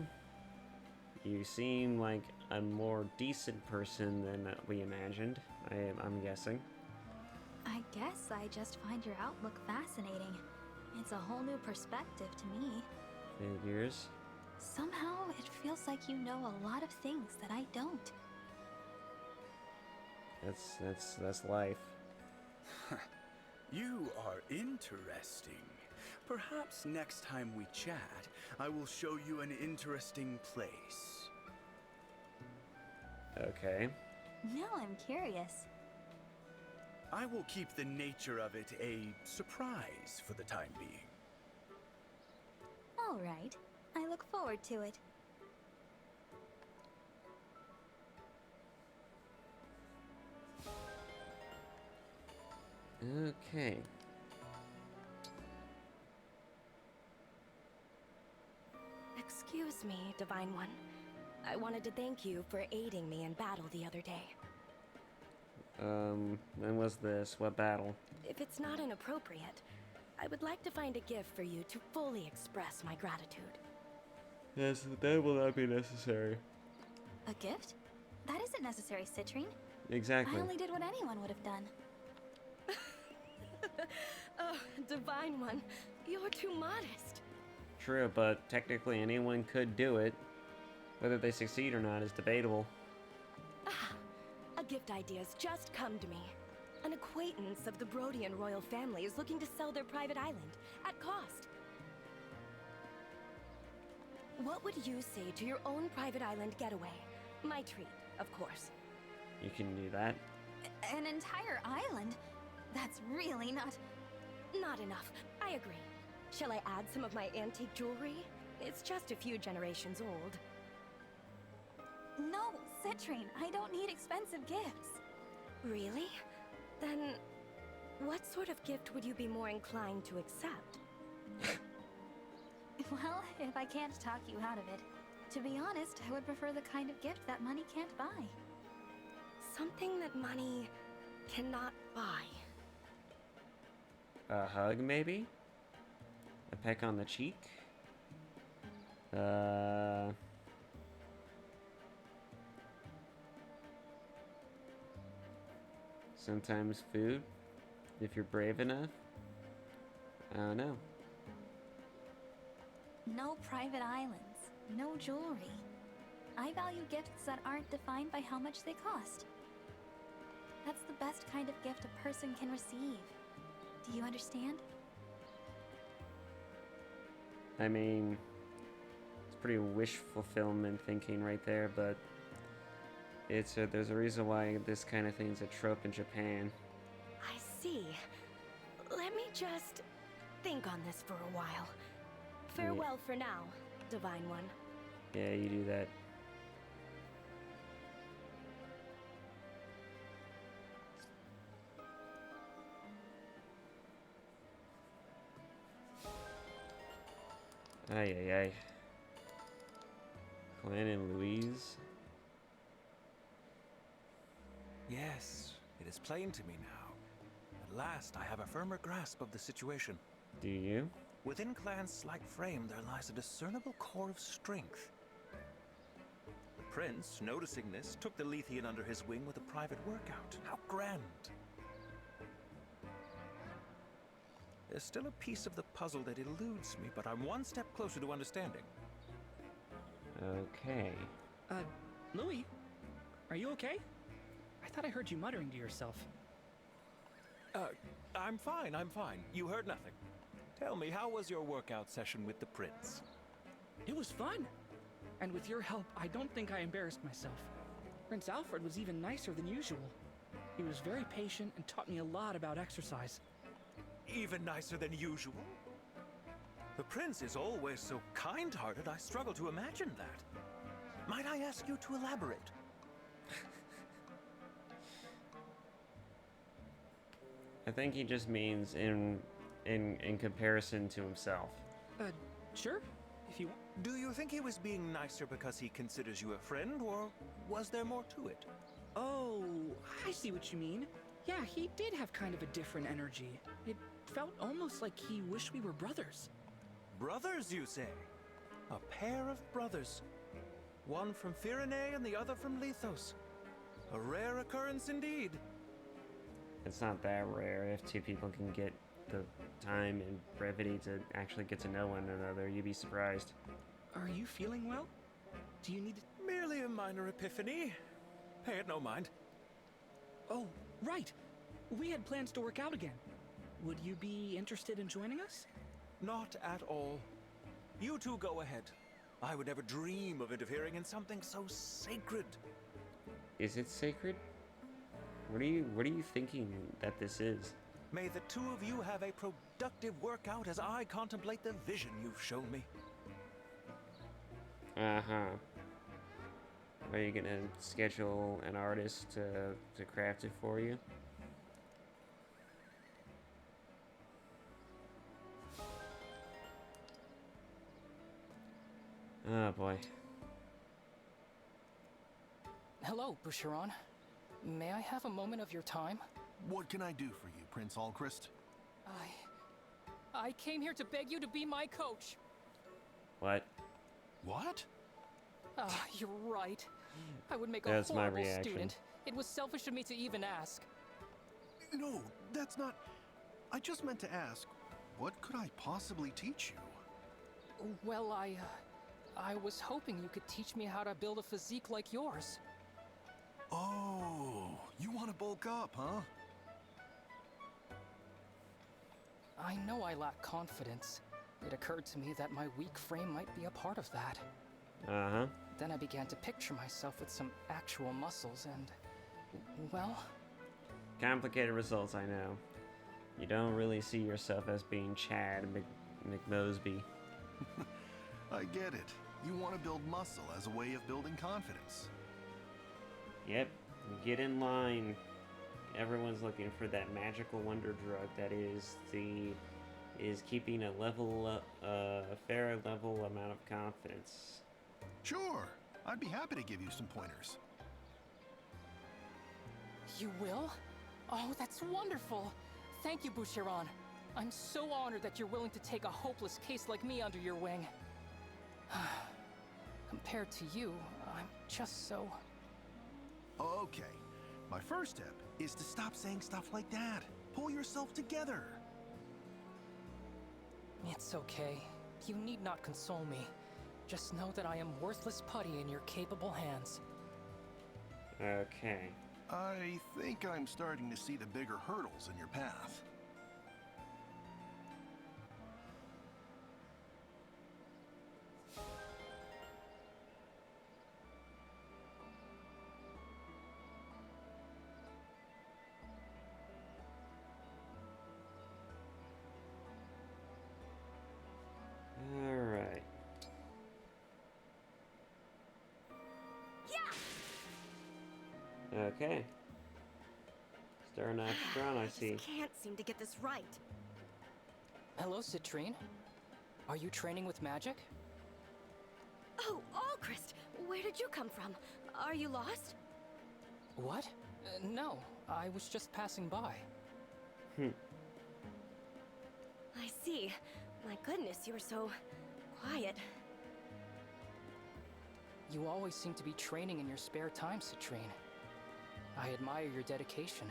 Speaker 1: you seem like a more decent person than we imagined, I'm guessing.
Speaker 15: I guess I just find your outlook fascinating. It's a whole new perspective to me.
Speaker 1: Figures.
Speaker 15: Somehow, it feels like you know a lot of things that I don't.
Speaker 1: That's life.
Speaker 8: You are interesting. Perhaps next time we chat, I will show you an interesting place.
Speaker 1: Okay.
Speaker 15: Now I'm curious.
Speaker 8: I will keep the nature of it a surprise for the time being.
Speaker 15: All right. I look forward to it.
Speaker 1: Okay.
Speaker 10: Excuse me, Divine One. I wanted to thank you for aiding me in battle the other day.
Speaker 1: When was this? What battle?
Speaker 10: If it's not inappropriate, I would like to find a gift for you to fully express my gratitude.
Speaker 1: Yes, that will not be necessary.
Speaker 15: A gift? That isn't necessary, Citrine.
Speaker 1: Exactly.
Speaker 15: I only did what anyone would have done.
Speaker 10: Oh, Divine One, you're too modest.
Speaker 1: True, but technically anyone could do it. Whether they succeed or not is debatable.
Speaker 10: Ah, a gift idea's just come to me. An acquaintance of the Brodian royal family is looking to sell their private island, at cost. What would you say to your own private island getaway? My treat, of course.
Speaker 1: You can do that.
Speaker 15: An entire island? That's really not...
Speaker 10: Not enough. I agree. Shall I add some of my antique jewelry? It's just a few generations old.
Speaker 15: No, Citrine, I don't need expensive gifts.
Speaker 10: Really? Then, what sort of gift would you be more inclined to accept?
Speaker 15: Well, if I can't talk you out of it, to be honest, I would prefer the kind of gift that money can't buy.
Speaker 10: Something that money cannot buy.
Speaker 1: A hug, maybe? A peck on the cheek? Sometimes food, if you're brave enough. I don't know.
Speaker 15: No private islands, no jewelry. I value gifts that aren't defined by how much they cost. That's the best kind of gift a person can receive. Do you understand?
Speaker 1: I mean, it's pretty wish fulfillment thinking right there, but there's a reason why this kind of thing is a trope in Japan.
Speaker 10: I see. Let me just think on this for a while. Farewell for now, Divine One.
Speaker 1: Yeah, you do that. Ay, ay, ay. Glenn and Louise.
Speaker 16: Yes, it is plain to me now. At last, I have a firmer grasp of the situation.
Speaker 1: Do you?
Speaker 16: Within Clan's slight frame, there lies a discernible core of strength. The prince, noticing this, took the Lethean under his wing with a private workout. How grand! There's still a piece of the puzzle that eludes me, but I'm one step closer to understanding.
Speaker 1: Okay.
Speaker 17: Louis, are you okay? I thought I heard you muttering to yourself.
Speaker 16: I'm fine, I'm fine. You heard nothing. Tell me, how was your workout session with the prince?
Speaker 17: It was fun. And with your help, I don't think I embarrassed myself. Prince Alfred was even nicer than usual. He was very patient and taught me a lot about exercise.
Speaker 16: Even nicer than usual? The prince is always so kind-hearted, I struggle to imagine that. Might I ask you to elaborate?
Speaker 1: I think he just means in comparison to himself.
Speaker 17: Sure, if you want.
Speaker 16: Do you think he was being nicer because he considers you a friend, or was there more to it?
Speaker 17: Oh, I see what you mean. Yeah, he did have kind of a different energy. It felt almost like he wished we were brothers.
Speaker 16: Brothers, you say? A pair of brothers. One from Firene and the other from Lethos. A rare occurrence indeed.
Speaker 1: It's not that rare if two people can get the time and brevity to actually get to know one another. You'd be surprised.
Speaker 17: Are you feeling well? Do you need to...
Speaker 16: Merely a minor epiphany. Pay it no mind.
Speaker 17: Oh, right. We had plans to work out again. Would you be interested in joining us?
Speaker 16: Not at all. You two go ahead. I would never dream of interfering in something so sacred.
Speaker 1: Is it sacred? What are you thinking that this is?
Speaker 16: May the two of you have a productive workout as I contemplate the vision you've shown me.
Speaker 1: Uh-huh. Are you gonna schedule an artist to craft it for you? Oh boy.
Speaker 12: Hello, Boucheron. May I have a moment of your time?
Speaker 8: What can I do for you, Prince Alchrist?
Speaker 12: I came here to beg you to be my coach.
Speaker 1: What?
Speaker 8: What?
Speaker 12: You're right. I would make
Speaker 1: That's
Speaker 12: a
Speaker 1: my
Speaker 12: horrible
Speaker 1: reaction.
Speaker 12: student. It was selfish of me to even ask.
Speaker 8: No, that's not... I just meant to ask, what could I possibly teach you?
Speaker 12: Well, I was hoping you could teach me how to build a physique like yours.
Speaker 8: Oh, you want to bulk up, huh?
Speaker 12: I know I lack confidence. It occurred to me that my weak frame might be a part of that.
Speaker 1: Uh-huh.
Speaker 12: Then I began to picture myself with some actual muscles and... well...
Speaker 1: Complicated results, I know. You don't really see yourself as being Chad McMosby.
Speaker 8: I get it. You want to build muscle as a way of building confidence.
Speaker 1: Yep. Get in line. Everyone's looking for that magical wonder drug that is keeping a fair level amount of confidence.
Speaker 8: Sure. I'd be happy to give you some pointers.
Speaker 12: You will? Oh, that's wonderful! Thank you, Boucheron. I'm so honored that you're willing to take a hopeless case like me under your wing. Compared to you, I'm just so...
Speaker 8: Okay. My first step is to stop saying stuff like that. Pull yourself together.
Speaker 12: It's okay. You need not console me. Just know that I am worthless putty in your capable hands.
Speaker 1: Okay.
Speaker 8: I think I'm starting to see the bigger hurdles in your path.
Speaker 1: Alright. Okay. Starting off strong, I see.
Speaker 10: Can't seem to get this right.
Speaker 12: Hello, Citrine. Are you training with magic?
Speaker 10: Oh, Alchrist! Where did you come from? Are you lost?
Speaker 12: What? No, I was just passing by.
Speaker 10: I see. My goodness, you were so... quiet.
Speaker 12: You always seem to be training in your spare time, Citrine. I admire your dedication.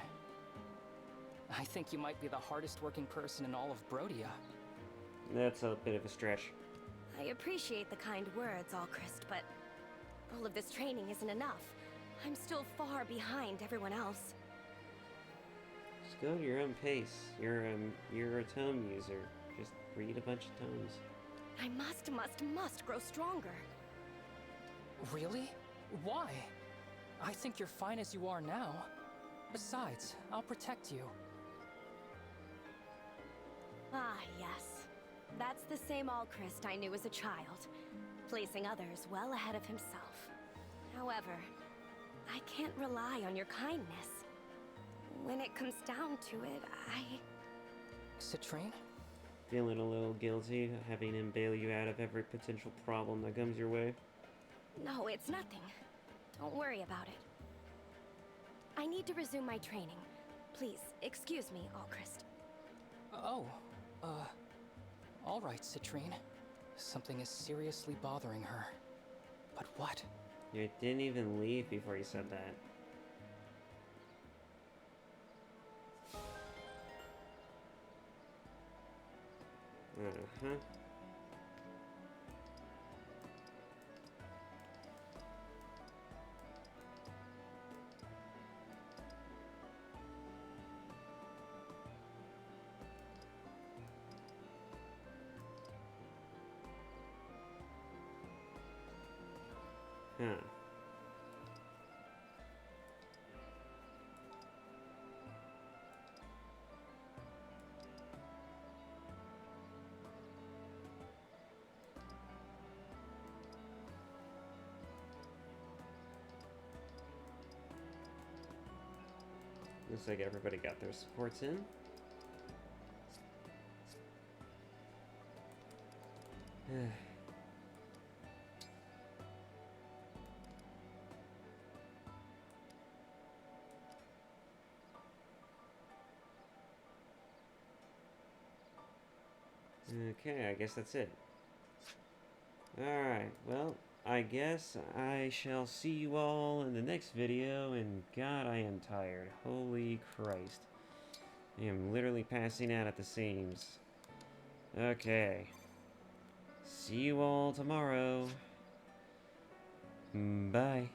Speaker 12: I think you might be the hardest working person in all of Brodia.
Speaker 1: That's a bit of a stretch.
Speaker 10: I appreciate the kind words, Alchrist, but all of this training isn't enough. I'm still far behind everyone else.
Speaker 1: Just go at your own pace. You're a tome user. Just read a bunch of tomes.
Speaker 10: I must grow stronger.
Speaker 12: Really? Why? I think you're fine as you are now. Besides, I'll protect you.
Speaker 10: Ah, yes. That's the same Alchrist I knew as a child, placing others well ahead of himself. However, I can't rely on your kindness. When it comes down to it,
Speaker 12: Citrine?
Speaker 1: Feeling a little guilty having him bail you out of every potential problem that comes your way?
Speaker 10: No, it's nothing. Don't worry about it. I need to resume my training. Please, excuse me, Alchrist.
Speaker 12: Oh, all right, Citrine. Something is seriously bothering her. But what?
Speaker 1: You didn't even leave before you said that. Uh-huh. Huh. Looks like everybody got their supports in. Okay, I guess that's it. Alright, well, I guess I shall see you all in the next video, and God, I am tired. Holy Christ. I am literally passing out at the seams. Okay. See you all tomorrow. Bye.